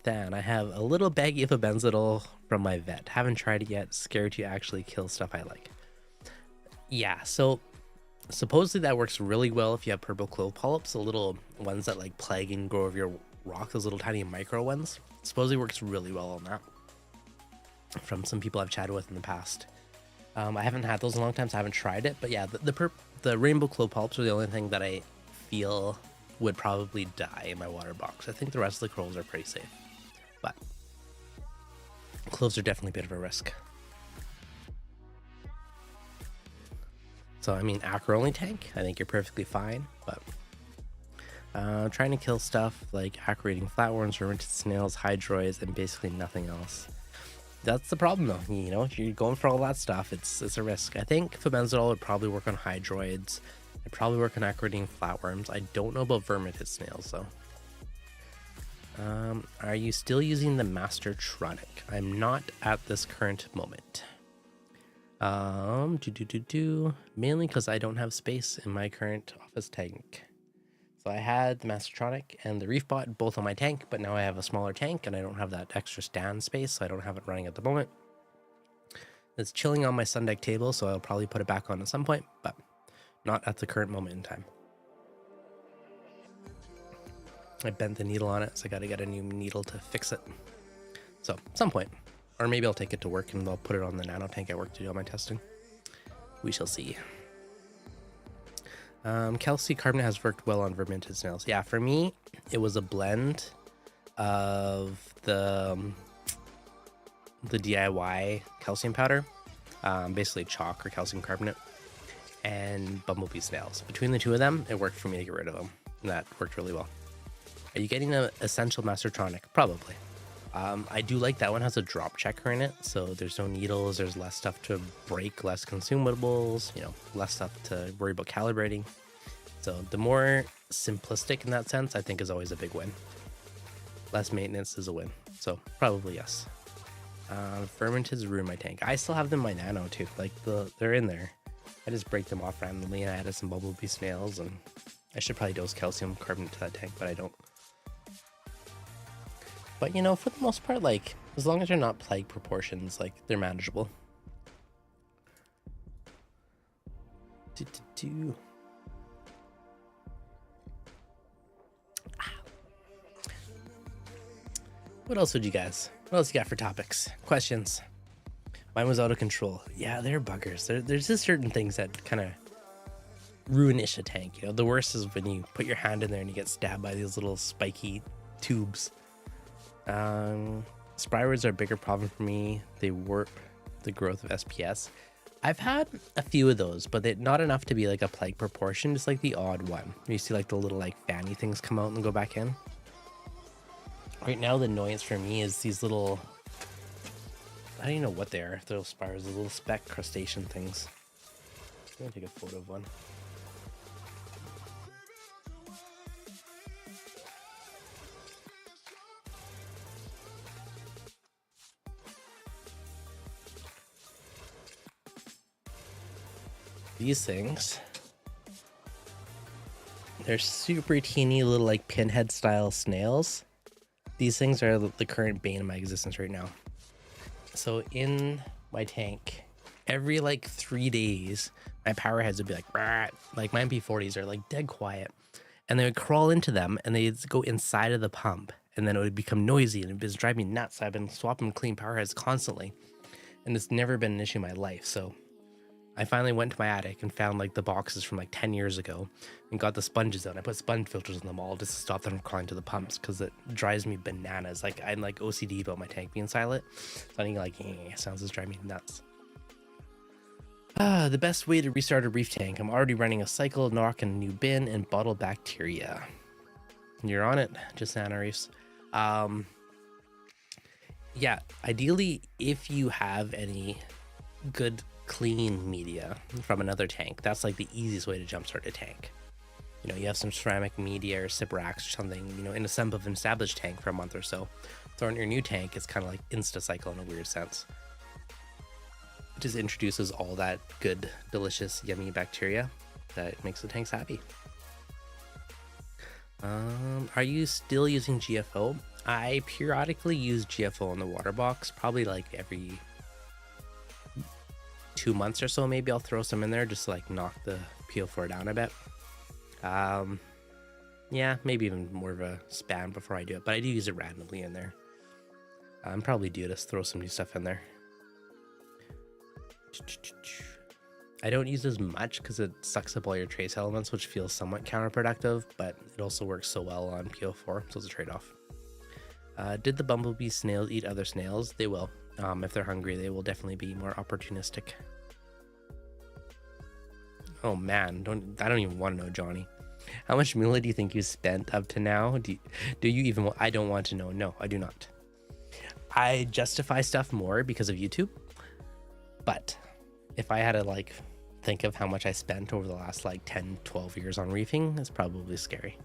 Then I have a little baggie of a benzoyl from my vet. Haven't tried it yet. Scared to actually kill stuff I like. Yeah, so supposedly that works really well if you have purple clove polyps, the little ones that like plague and grow over your rock, those little tiny micro ones. Supposedly works really well on that. From some people I've chatted with in the past. I haven't had those in a long time, so I haven't tried it. But yeah, the rainbow clove polyps are the only thing that I feel would probably die in my water box. I think the rest of the corals are pretty safe. But cloves are definitely a bit of a risk. So, I mean, acro only tank, I think you're perfectly fine. But trying to kill stuff like acro-eating flatworms, verminted snails, hydroids, and basically nothing else. That's the problem though, you know, if you're going for all that stuff, it's a risk. I think fabenzolol would probably work on hydroids. It'd probably work on acro-eating flatworms. I don't know about verminted snails though. Are you still using the Mastertronic? I'm not at this current moment. Mainly because I don't have space in my current office tank. So I had the Mastertronic and the ReefBot both on my tank, but now I have a smaller tank and I don't have that extra stand space, so I don't have it running at the moment. It's chilling on my sun deck table, so I'll probably put it back on at some point, but not at the current moment in time. I bent the needle on it, so I gotta get a new needle to fix it. So, some point. Or maybe I'll take it to work and I'll put it on the Nano tank at work to do all my testing. We shall see. Calcium carbonate has worked well on verminted snails. Yeah, for me, it was a blend of the DIY calcium powder, basically chalk or calcium carbonate, and bumblebee snails. Between the two of them, it worked for me to get rid of them. And that worked really well. Are you getting the Essential Mastertronic? Probably. I do like that one has a drop checker in it, so there's no needles, there's less stuff to break, less consumables, you know, less stuff to worry about calibrating. So the more simplistic in that sense, I think is always a big win. Less maintenance is a win, so probably yes. Fermenteds ruin my tank. I still have them in my Nano too, like they're in there. I just break them off randomly, and I added some bumblebee snails, and I should probably dose calcium carbonate to that tank, but I don't. But, you know, for the most part, like, as long as they're not plague proportions, like, they're manageable. What else would you guys? What else you got for topics? Questions? Mine was out of control. Yeah, they're buggers. There's just certain things that kind of ruinish a tank. You know, the worst is when you put your hand in there and you get stabbed by these little spiky tubes. Spirals are a bigger problem for me. They warp the growth of SPS. I've had a few of those, but they're not enough to be like a plague proportion, just like the odd one. You see like the little like fanny things come out and go back in. Right now the annoyance for me is these little, I don't even know what they are. They're little spirals, the little speck crustacean things. I'm gonna take a photo of one. These things, they're super teeny little like pinhead style snails. These things are the current bane of my existence right now. So in my tank, every like 3 days, my power heads would be like, "Rah!" Like my MP40s are like dead quiet, and they would crawl into them and they'd go inside of the pump, and then it would become noisy and it was driving me nuts. I've been swapping clean power heads constantly, and it's never been an issue in my life. So I finally went to my attic and found like the boxes from like 10 years ago and got the sponges out. I put sponge filters on them all just to stop them from crawling to the pumps because it drives me bananas. Like I'm like OCD about my tank being silent. So I think like, sounds just drive me nuts. The best way to restart a reef tank. I'm already running a cycle, knock, and a new bin, and bottle bacteria. You're on it, just Nano Reefs. Yeah, ideally, if you have any good clean media from another tank, that's like the easiest way to jumpstart a tank. you know, you have some ceramic media or Cyprax or something, you know, in a established tank for a month or so. Throw in your new tank, it's kind of like insta-cycle in a weird sense. It just introduces all that good, delicious, yummy bacteria that makes the tanks happy. Are you still using GFO? I periodically use GFO in the water box, probably like every 2 months or so. Maybe I'll throw some in there just to like knock the PO4 down a bit. Yeah, maybe even more of a span before I do it, but I do use it randomly in there. I'm probably due to throw some new stuff in there. I don't use as much because it sucks up all your trace elements, which feels somewhat counterproductive, but it also works so well on PO4, so it's a trade-off. Did the bumblebee snails eat other snails? They will. If they're hungry, they will definitely be more opportunistic. Oh man, I don't even want to know, Johnny. How much Mula do you think you spent up to now? Do you even? I don't want to know. No, I do not. I justify stuff more because of YouTube, but if I had to like think of how much I spent over the last like 10, 12 years on reefing, it's probably scary.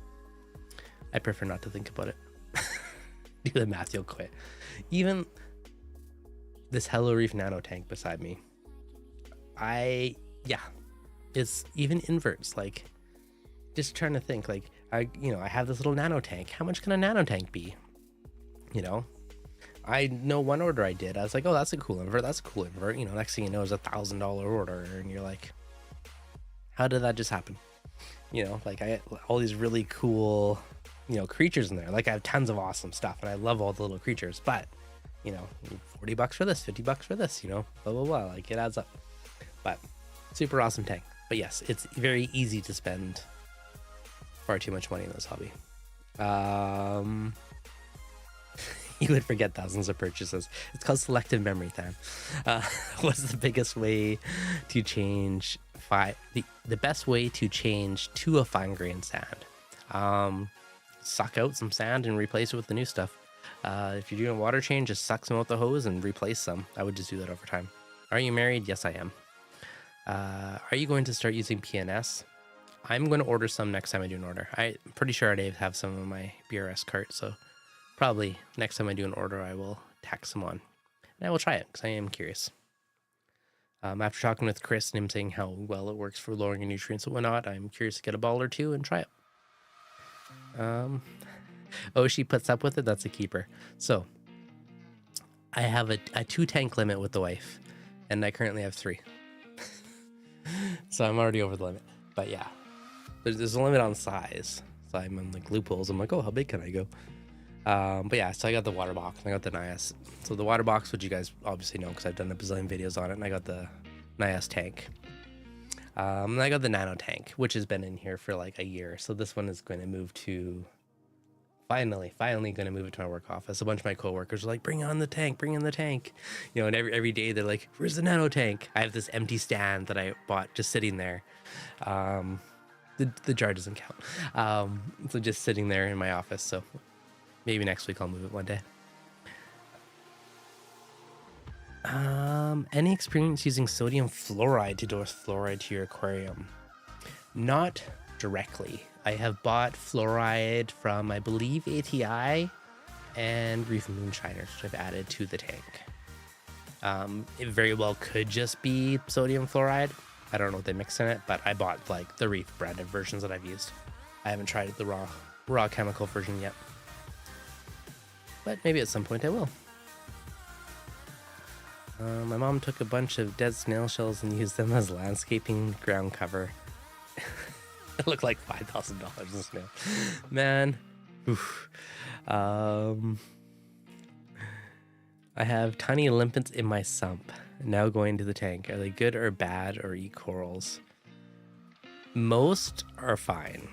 I prefer not to think about it. Do the math, you'll quit. Even this Hello Reef Nano tank beside me, yeah, it's even inverts. Like, just trying to think, like, I have this little nano tank. How much can a nano tank be? You know, I know one order I did. I was like, oh, that's a cool invert. That's a cool invert. You know, next thing you know is $1,000 order, and you're like, how did that just happen? You know, like I had all these really cool, you know, creatures in there. Like I have tons of awesome stuff, and I love all the little creatures. But, you know, $40 for this, $50 for this. You know, blah blah blah. Like it adds up. But super awesome tank. But yes, it's very easy to spend far too much money in this hobby. You would forget thousands of purchases. It's called selective memory time. What's the biggest way to change the best way to change to a fine grain sand? Suck out some sand and replace it with the new stuff. If you're doing water change, just suck some out the hose and replace some. I would just do that over time. Are you married? Yes, I am. Are you going to start using PNS? I'm going to order some next time I do an order. I'm pretty sure I have some in my BRS cart, so probably next time I do an order, I will tack some on. And I will try it, because I am curious. After talking with Chris and him saying how well it works for lowering your nutrients and whatnot, I'm curious to get a ball or two and try it. Oh, she puts up with it? That's a keeper. So, I have a 2-tank limit with the wife, and I currently have 3. So I'm already over the limit. But yeah, there's a limit on size. So I'm on like loopholes. I'm like, oh, how big can I go? But yeah, so I got the water box and I got the Nias. So the water box, which you guys obviously know because I've done a bazillion videos on it, and I got the Nias tank. And I got the Nano tank, which has been in here for like a year. So this one is going to move to, finally going to move it to my work office. A bunch of my coworkers are like, bring on the tank, bring in the tank. You know, and every day they're like, where's the Nano tank? I have this empty stand that I bought just sitting there. The jar doesn't count. So just sitting there in my office. So maybe next week I'll move it one day. Any experience using sodium fluoride to dose fluoride to your aquarium? Not directly. I have bought fluoride from, I believe, ATI and Reef Moonshiners, which I've added to the tank. It very well could just be sodium fluoride. I don't know what they mix in it, but I bought like the Reef branded versions that I've used. I haven't tried the raw chemical version yet, but maybe at some point I will. My mom took a bunch of dead snail shells and used them as landscaping ground cover. It looked like $5,000 a snail. Man. Oof. I have tiny limpets in my sump, now going to the tank. Are they good or bad or eat corals? Most are fine.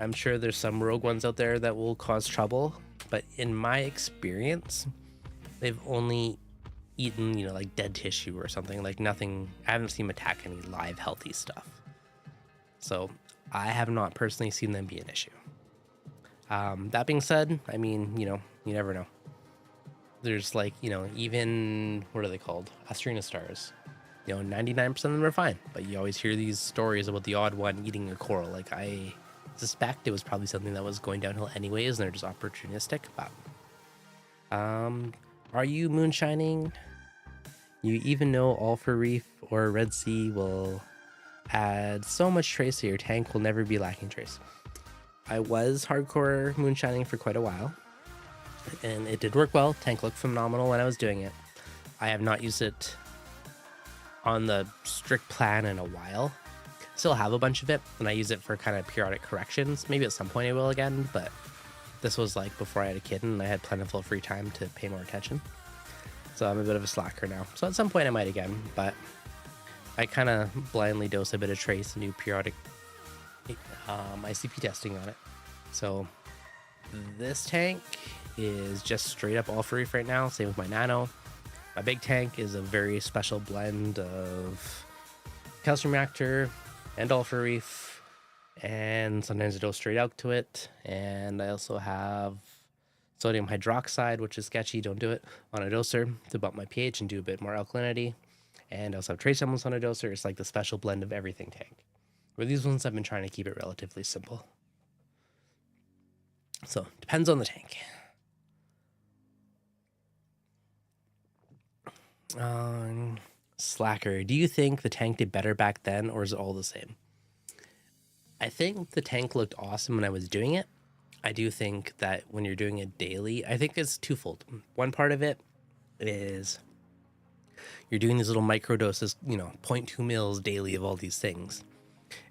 I'm sure there's some rogue ones out there that will cause trouble, but in my experience, they've only eaten, you know, like dead tissue or something, like nothing. I haven't seen them attack any live healthy stuff. So I have not personally seen them be an issue. That being said, I mean, you know, you never know. There's like, you know, even, what are they called? Astrina stars. You know, 99% of them are fine, but you always hear these stories about the odd one eating a coral. Like I suspect it was probably something that was going downhill anyways, and they're just opportunistic. But are you moonshining? You even know all for Reef or Red Sea will add so much trace that your tank will never be lacking trace. I was hardcore moonshining for quite a while, and it did work well. Tank looked phenomenal when I was doing it. I have not used it on the strict plan in a while. Still have a bunch of it, and I use it for kind of periodic corrections. Maybe at some point I will again, but this was like before I had a kid and I had plentiful free time to pay more attention. So I'm a bit of a slacker now. So at some point I might again, but I kind of blindly dose a bit of trace and do periodic ICP testing on it. So this tank is just straight up all for Reef right now. Same with my Nano. My big tank is a very special blend of calcium reactor and all for Reef, and sometimes I dose straight out to it. And I also have sodium hydroxide, which is sketchy, don't do it, on a doser to bump my pH and do a bit more alkalinity. And I also have trace elements on a doser. It's like the special blend of everything tank. Where these ones I've been trying to keep it relatively simple. So depends on the tank. Slacker, do you think the tank did better back then, or is it all the same? I think the tank looked awesome when I was doing it. I do think that when you're doing it daily, I think it's twofold. One part of it is you're doing these little micro doses, 0.2 mils daily of all these things,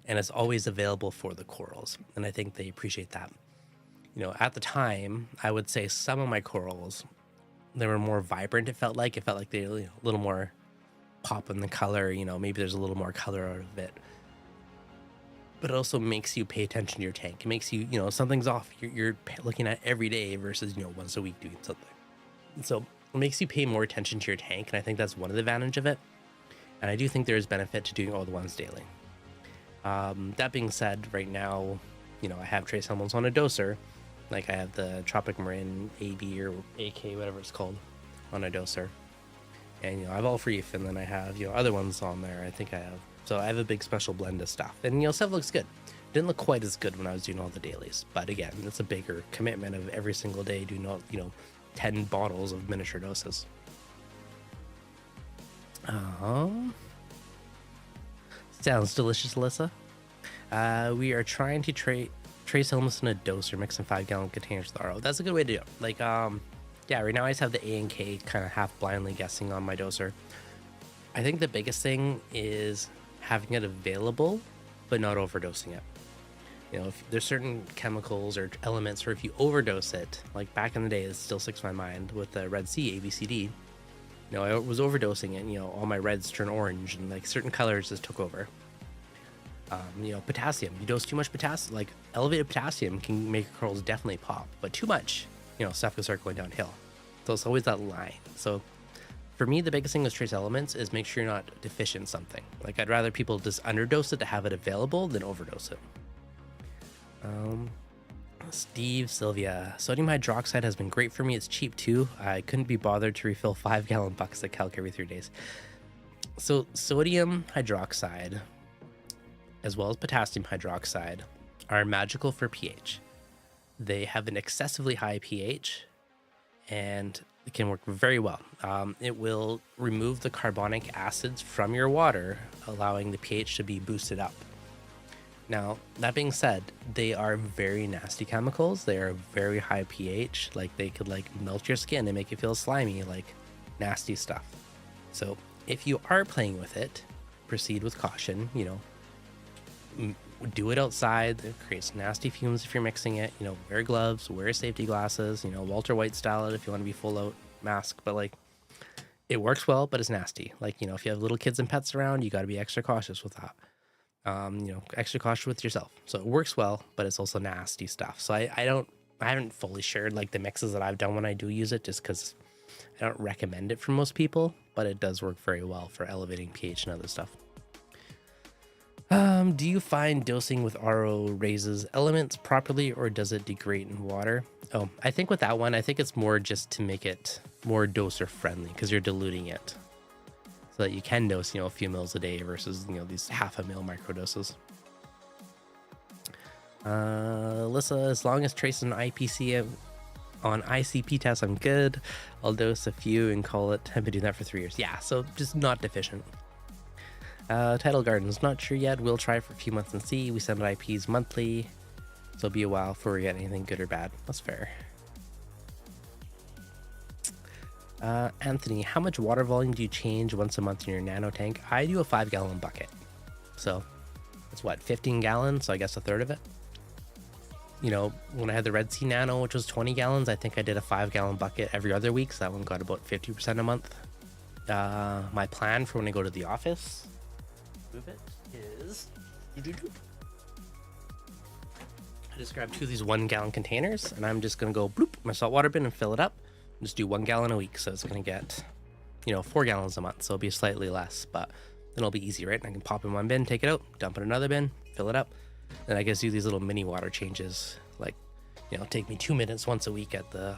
and it's always available for the corals, and I think they appreciate that. At the time, I would say some of my corals, they were more vibrant. It felt like they were a little more pop in the color. Maybe there's a little more color out of it. But it also makes you pay attention to your tank. It makes you, something's off. You're looking at every day versus, once a week doing something. So it makes you pay more attention to your tank, and I think that's one of the advantage of it. And I do think there is benefit to doing all the ones daily. That being said, right now, I have trace elements on a doser. Like I have the Tropic Marin AB or AK, whatever it's called, on a doser. And, I have all for Reef, and then I have, other ones on there. I think I have. So I have a big special blend of stuff. And, stuff looks good. Didn't look quite as good when I was doing all the dailies. But again, it's a bigger commitment of every single day doing all, 10 bottles of miniature doses. Sounds delicious, Alyssa. We are trying to trace elements in a doser, mix in 5-gallon containers with RO. That's a good way to do it. Like, yeah, right now I just have the A and K kind of half blindly guessing on my doser. I think the biggest thing is having it available, but not overdosing it. If there's certain chemicals or elements where if you overdose it, like back in the day, it still sticks in my mind with the Red Sea ABCD. I was overdosing it, all my reds turn orange and like certain colors just took over. Potassium, you dose too much potassium, like elevated potassium can make your corals definitely pop, but too much, stuff can start going downhill. So it's always that line. So for me, the biggest thing with trace elements is make sure you're not deficient in something. Like I'd rather people just underdose it to have it available than overdose it. Steve Sylvia, sodium hydroxide has been great for me. It's cheap too. I couldn't be bothered to refill 5-gallon buckets of calc every 3 days. So sodium hydroxide, as well as potassium hydroxide, are magical for pH. They have an excessively high pH, and it can work very well. It will remove the carbonic acids from your water, allowing the pH to be boosted up. Now, that being said, they are very nasty chemicals. They are very high pH. Like they could melt your skin and make you feel slimy, like nasty stuff. So if you are playing with it, proceed with caution. Do it outside. It creates nasty fumes if you're mixing it. Wear gloves, wear safety glasses. Walter White style it if you want to be full out mask. But it works well, but it's nasty. If you have little kids and pets around, you got to be extra cautious with that. Extra cautious with yourself. So it works well, but it's also nasty stuff. So I haven't fully shared the mixes that I've done when I do use it, just because I don't recommend it for most people, but it does work very well for elevating pH and other stuff. Do you find dosing with RO raises elements properly, or does it degrade in water? Oh, I think with that one, I think it's more just to make it more doser friendly because you're diluting it so that you can dose, a few mils a day versus, these half a mil microdoses. Alyssa, as long as Trace on IPC on ICP tests, I'm good. I'll dose a few and call it. I've been doing that for 3 years. Yeah, so just not deficient. Tidal Gardens, not sure yet. We'll try for a few months and see. We send IPs monthly, so it'll be a while before we get anything good or bad. That's fair. Anthony, how much water volume do you change once a month in your nano tank? I do a 5-gallon bucket, so it's what, 15 gallons, so I guess a third of it. You know, when I had the Red Sea Nano, which was 20 gallons, I think I did a 5-gallon bucket every other week, so that one got about 50% a month. My plan for when I go to the office, move it, is I just grab 2 of these 1-gallon containers, and I'm just gonna go bloop my saltwater bin and fill it up. Just do 1 gallon a week, so it's gonna get, you know, 4 gallons a month, so it'll be slightly less, but then it'll be easy, right? I can pop in one bin, take it out, dump in another bin, fill it up. Then I guess do these little mini water changes, like, you know, take me 2 minutes once a week at the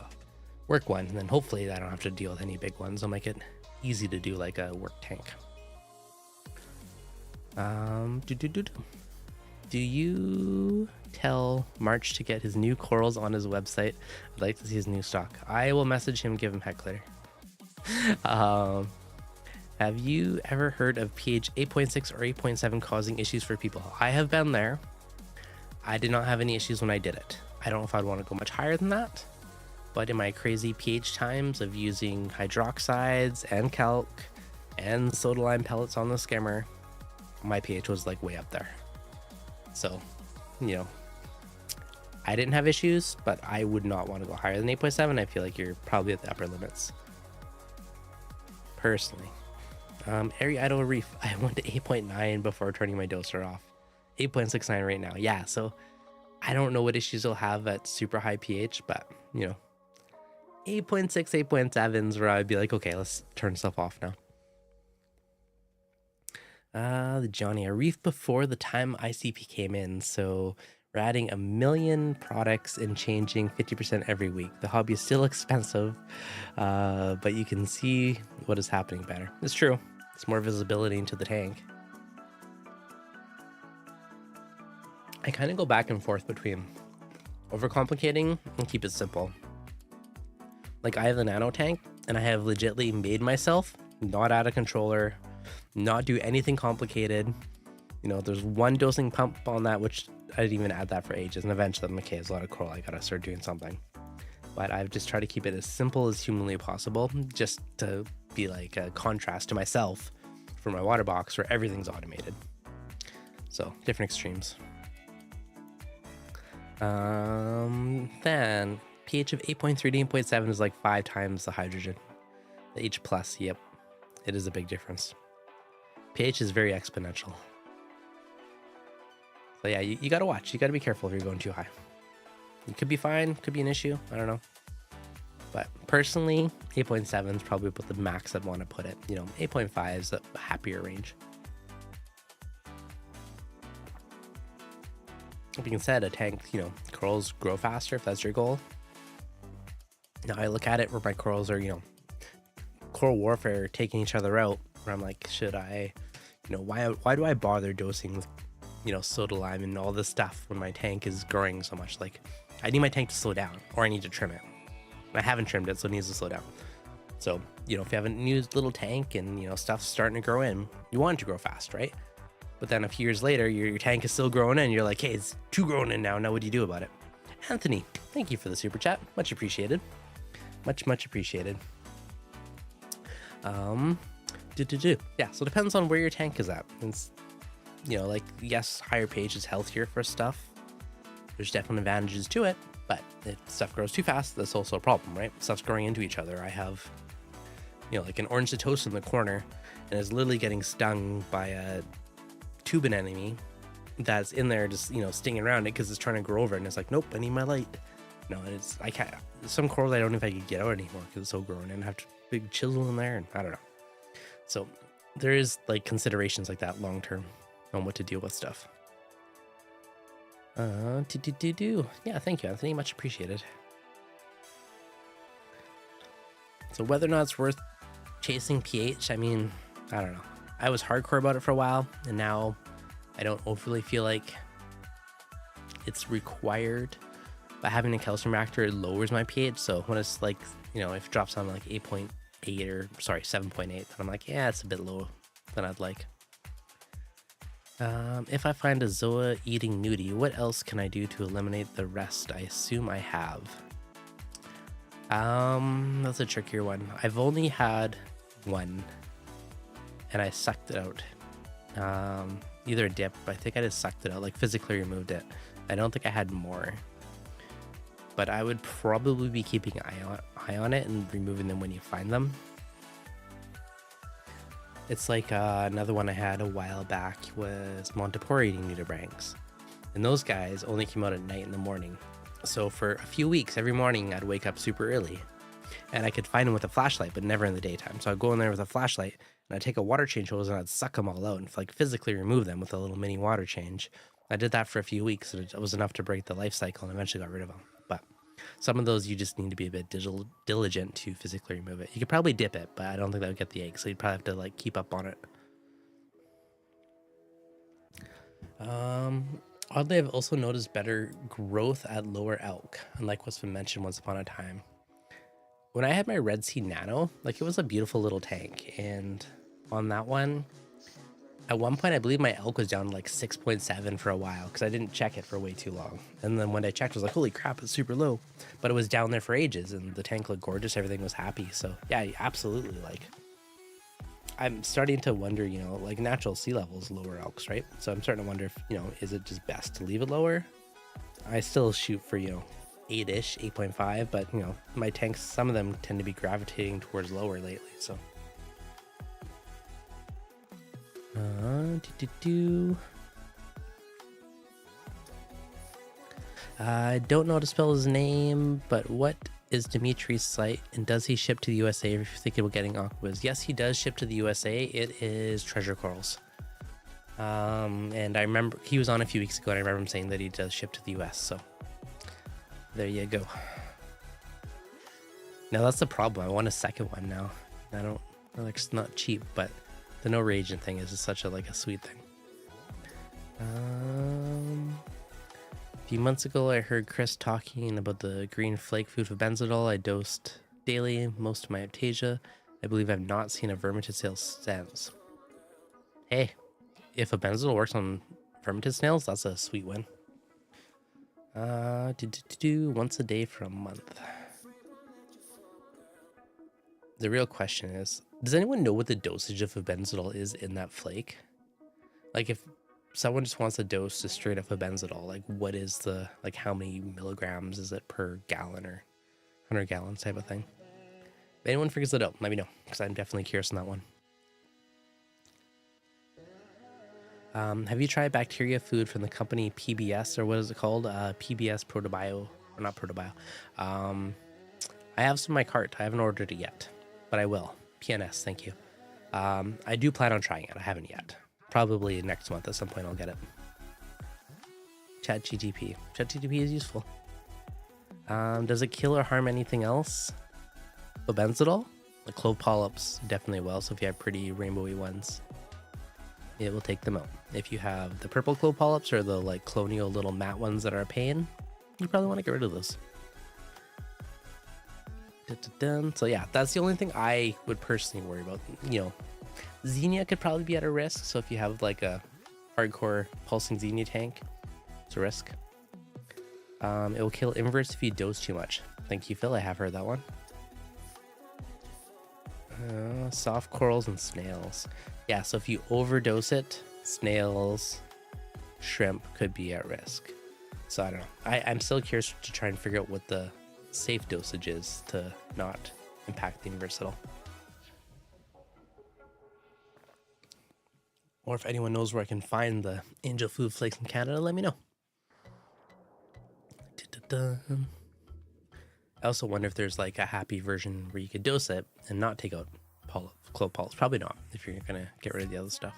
work one, and then hopefully I don't have to deal with any big ones. I'll make it easy to do like a work tank. Do you tell March to get his new corals on his website? I'd like to see his new stock. I will message him, give him heck litter. Have you ever heard of pH 8.6 or 8.7 causing issues for people? I have been there. I did not have any issues when I did it. I don't know if I'd want to go much higher than that, but in my crazy pH times of using hydroxides and calc and soda lime pellets on the skimmer, my pH was like way up there. So, you know, I didn't have issues, but I would not want to go higher than 8.7. I feel like you're probably at the upper limits, personally. Area Idle Reef, I went to 8.9 before turning my doser off. 8.69 right now. Yeah, so I don't know what issues you'll have at super high pH, but, you know, 8.6, 8.7s where I'd be like, okay, let's turn stuff off now. The Johnny, a reef before the time ICP came in, so we're adding 1 million products and changing 50% every week. The hobby is still expensive, but you can see what is happening better. It's true. It's more visibility into the tank. I kind of go back and forth between overcomplicating and keep it simple. Like, I have the nano tank, and I have legitly made myself not add a controller, not do anything complicated. You know, there's one dosing pump on that, which I didn't even add that for ages, and eventually I'm like, okay, there's a lot of coral, I gotta start doing something. But I've just tried to keep it as simple as humanly possible, just to be like a contrast to myself for my water box where everything's automated. So different extremes. Then pH of 8.3 to 8.7 is like 5 times the hydrogen. The H plus, yep, it is a big difference. pH is very exponential. So yeah, you gotta watch. You gotta be careful if you're going too high. It could be fine, could be an issue, I don't know. But personally, 8.7 is probably about the max I'd want to put it. You know, 8.5 is a happier range. Being said, a tank, you know, corals grow faster if that's your goal. Now I look at it where my corals are, you know, coral warfare, taking each other out, where I'm like, should I, you know, why do I bother dosing with, you know, soda lime and all this stuff when my tank is growing so much? Like, I need my tank to slow down, or I need to trim it. I haven't trimmed it, so it needs to slow down. So, you know, if you have a new little tank and, you know, stuff's starting to grow in, you want it to grow fast, right? But then a few years later, your tank is still growing in. You're like, hey, it's too grown in now. Now what do you do about it? Anthony, thank you for the super chat. Much appreciated. Much appreciated. Yeah, so it depends on where your tank is at. It's, you know, like, yes, higher pH is healthier for stuff. There's definitely advantages to it, but if stuff grows too fast, that's also a problem, right? Stuff's growing into each other. I have, you know, like an orange Satosa in the corner, and is literally getting stung by a tube anemone that's in there just, you know, stinging around it because it's trying to grow over it, and it's like, nope, I need my light. No, and it's, I can't, some corals I don't know if I could get out anymore because it's so grown in. I have to big chisel in there, and I don't know. So there is like considerations like that long term on what to deal with stuff. Yeah, thank you, Anthony, much appreciated. So whether or not it's worth chasing pH, I mean, I don't know. I was hardcore about it for a while, and now I don't overly feel like it's required. By having a calcium reactor, it lowers my pH. So when it's like, you know, if it drops down to like 8.8 or sorry, 7.8, then I'm like, yeah, it's a bit low than I'd like. If I find a Zoa eating nudie, what else can I do to eliminate the rest? I assume I have. That's a trickier one. I've only had one, and I sucked it out. Either a dip, I think I just sucked it out, like physically removed it. I don't think I had more. But I would probably be keeping an eye on it and removing them when you find them. It's like another one I had a while back was Montipore eating nudibranchs. And those guys only came out at night in the morning. So for a few weeks, every morning I'd wake up super early. And I could find them with a flashlight, but never in the daytime. So I'd go in there with a flashlight and I'd take a water change hose and I'd suck them all out and like physically remove them with a little mini water change. I did that for a few weeks and it was enough to break the life cycle and eventually got rid of them. But some of those you just need to be a bit diligent to physically remove it. You could probably dip it, but I don't think that would get the egg, so you'd probably have to like keep up on it. Oddly, I've also noticed better growth at lower elk, unlike what's been mentioned once upon a time. When I had my Red Sea Nano, like it was a beautiful little tank, and on that one, at one point I believe my elk was down to like 6.7 for a while because I didn't check it for way too long. And then when I checked, I was like, holy crap, it's super low. But it was down there for ages and the tank looked gorgeous, everything was happy. So yeah, absolutely. Like I'm starting to wonder, you know, like natural sea levels lower elks, right? So I'm starting to wonder if, you know, is it just best to leave it lower? I still shoot for, you know, 8-ish, 8.5, but you know, my tanks, some of them tend to be gravitating towards lower lately, so. I don't know how to spell his name, but what is Dimitri's site, and does he ship to the USA if you're thinking about getting aquas? Yes, he does ship to the USA. It is Treasure Corals. And I remember he was on a few weeks ago and I remember him saying that he does ship to the US, so there you go. Now that's the problem. I want a second one now. I don't, like, it's not cheap, but the no reagent thing is just such a like a sweet thing. A few months ago, I heard Chris talking about the green flake food for benzodol. I dosed daily most of my Aiptasia. I believe I've not seen a vermitid snail since. Hey, if a benzodol works on vermitid snails, that's a sweet win. Once a day for a month. The real question is, does anyone know what the dosage of a benzodol is in that flake? Like if someone just wants a dose to straight up a benzodol, like what is the, like how many milligrams is it per gallon or 100 gallons type of thing? If anyone figures it out, let me know, because I'm definitely curious on that one. Have you tried bacteria food from the company PBS, or what is it called? PBS Protobio, or not Protobio. I have some in my cart. I haven't ordered it yet, but I will. PNS, thank you. I do plan on trying it. I haven't yet. Probably next month at some point I'll get it. ChatGTP. ChatGTP is useful. Does it kill or harm anything else? The benzodol? The clove polyps definitely will. So if you have pretty rainbowy ones, it will take them out. If you have the purple clove polyps or the like colonial little matte ones that are a pain, you probably want to get rid of those. So yeah, that's the only thing I would personally worry about. You know, Xenia could probably be at a risk. So if you have like a hardcore pulsing Xenia tank, it's a risk. It will kill inverts if you dose too much. Thank you, Phil. I have heard that one. Soft corals and snails. Yeah, so if you overdose it, snails, shrimp could be at risk. So I don't know. I'm still curious to try and figure out what the safe dosage is to not impact the inverts at all. Or if anyone knows where I can find the angel food flakes in Canada, let me know. I also wonder if there's like a happy version where you could dose it and not take out clove polyps. Probably not, if you're gonna get rid of the other stuff.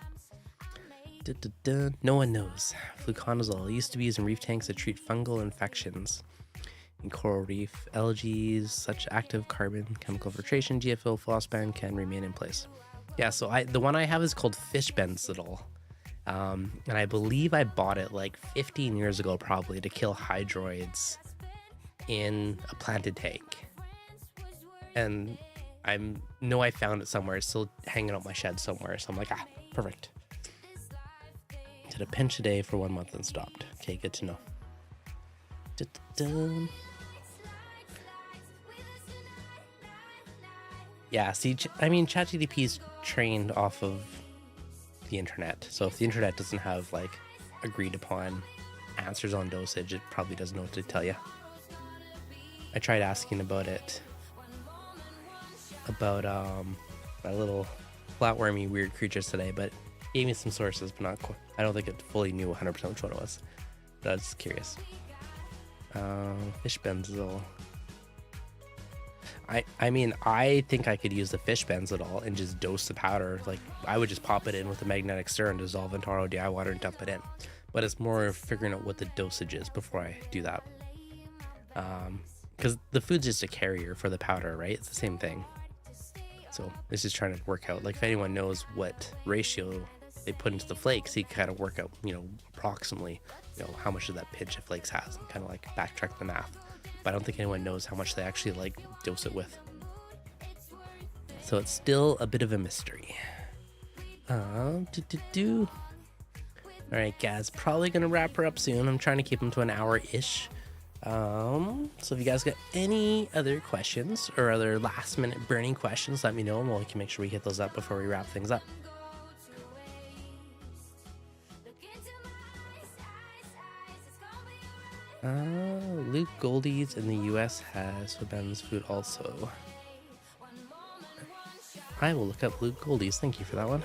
No one knows. Fluconazole used to be used in reef tanks to treat fungal infections in coral reef. Algae, such active carbon, chemical filtration, GFO, phosphine can remain in place. Yeah, so the one I have is called fish benzodol. And I believe I bought it like 15 years ago, probably, to kill hydroids in a planted tank. And I know I found it somewhere. It's still hanging out my shed somewhere. So I'm like, perfect. Did a pinch a day for 1 month and stopped. Okay, good to know. Da-da-da. Yeah, see, I mean, ChatGPT is trained off of the internet. So if the internet doesn't have like agreed upon answers on dosage, it probably doesn't know what to tell you. I tried asking about it, about my little flatwormy weird creatures today, but it gave me some sources, but not quite. I don't think it fully knew 100% which one it was, but I was curious. Fish benzol. I mean, I think I could use the fish benzidol and just dose the powder. Like, I would just pop it in with a magnetic stir and dissolve into RODI water and dump it in. But it's more figuring out what the dosage is before I do that. Because the food's just a carrier for the powder, right? It's the same thing. So it's just trying to work out. Like, if anyone knows what ratio they put into the flakes, you can kind of work out, approximately, how much of that pinch of flakes has, and kind of like backtrack the math. But I don't think anyone knows how much they actually like dose it with. So it's still a bit of a mystery. All right, guys, probably gonna wrap her up soon. I'm trying to keep them to an hour-ish. So if you guys got any other questions or other last-minute burning questions, let me know, and we can make sure we hit those up before we wrap things up. Luke Goldie's in the US has Ben's food also. I will look up Luke Goldie's. Thank you for that one.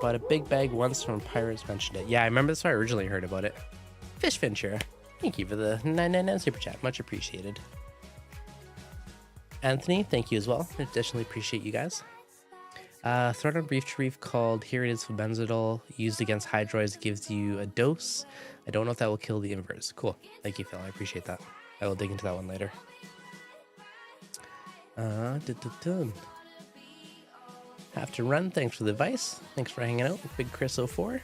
Bought a big bag once from Pirates mentioned it. Yeah, I remember that's why I originally heard about it. Fish Ventura. Thank you for the 999 super chat. Much appreciated. Anthony, thank you as well. Additionally appreciate you guys. Thread on Reef to Reef called Here It Is for Benzidol used against hydroids gives you a dose. I don't know if that will kill the inverts. Cool. Thank you, Phil. I appreciate that. I will dig into that one later. Have to run. Thanks for the advice. Thanks for hanging out. Big Chris 04.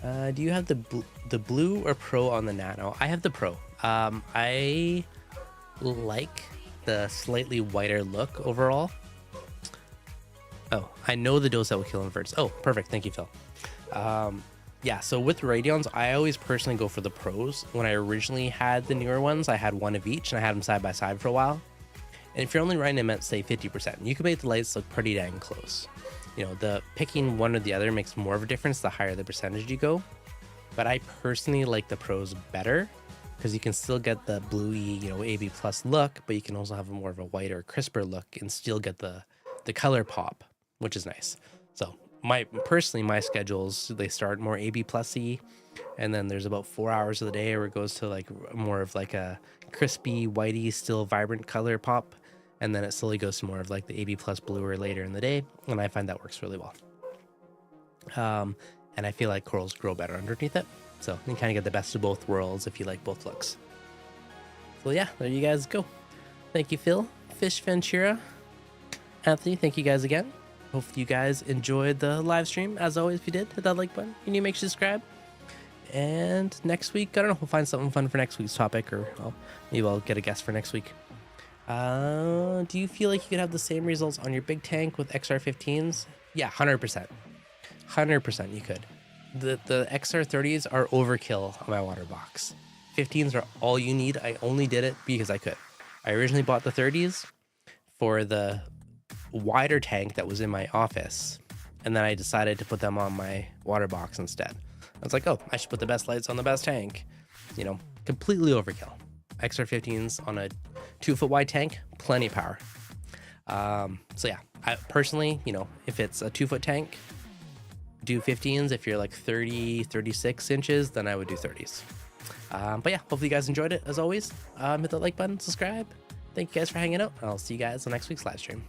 Do you have the blue or pro on the Nano? I have the pro. I like the slightly whiter look overall. Oh, I know the dose that will kill inverts. Oh, perfect. Thank you, Phil. Yeah, so with Radions, I always personally go for the pros. When I originally had the newer ones, I had one of each, and I had them side by side for a while. And if you're only running them at, say, 50%, you can make the lights look pretty dang close. The picking one or the other makes more of a difference the higher the percentage you go. But I personally like the pros better because you can still get the bluey, AB plus look, but you can also have a more of a whiter, crisper look and still get the color pop, which is nice. So my schedules, they start more AB plus-y, and then there's about 4 hours of the day where it goes to like more of like a crispy, whitey, still vibrant color pop, and then it slowly goes to more of like the AB plus bluer later in the day, and I find that works really well. And I feel like corals grow better underneath it, so you kind of get the best of both worlds if you like both looks. So yeah, there you guys go. Thank you, Phil, Fish Ventura, Anthony, thank you guys again. Hope you guys enjoyed the live stream. As always, if you did, hit that like button. You need to make sure to subscribe. And next week, I don't know, we'll find something fun for next week's topic, or maybe I'll get a guest for next week. Do you feel like you could have the same results on your big tank with XR15s? Yeah, 100%. 100% you could. The XR30s are overkill on my water box. 15s are all you need. I only did it because I could. I originally bought the 30s for the wider tank that was in my office, and then I decided to put them on my water box instead. I was like, oh, I should put the best lights on the best tank. Completely overkill. XR15s on a 2-foot wide tank, plenty of power. So yeah, I personally, if it's a 2-foot tank, do 15s. If you're like 30, 36 inches, then I would do 30s. But yeah, hopefully you guys enjoyed it as always. Hit that like button, subscribe. Thank you guys for hanging out. I'll see you guys on next week's live stream.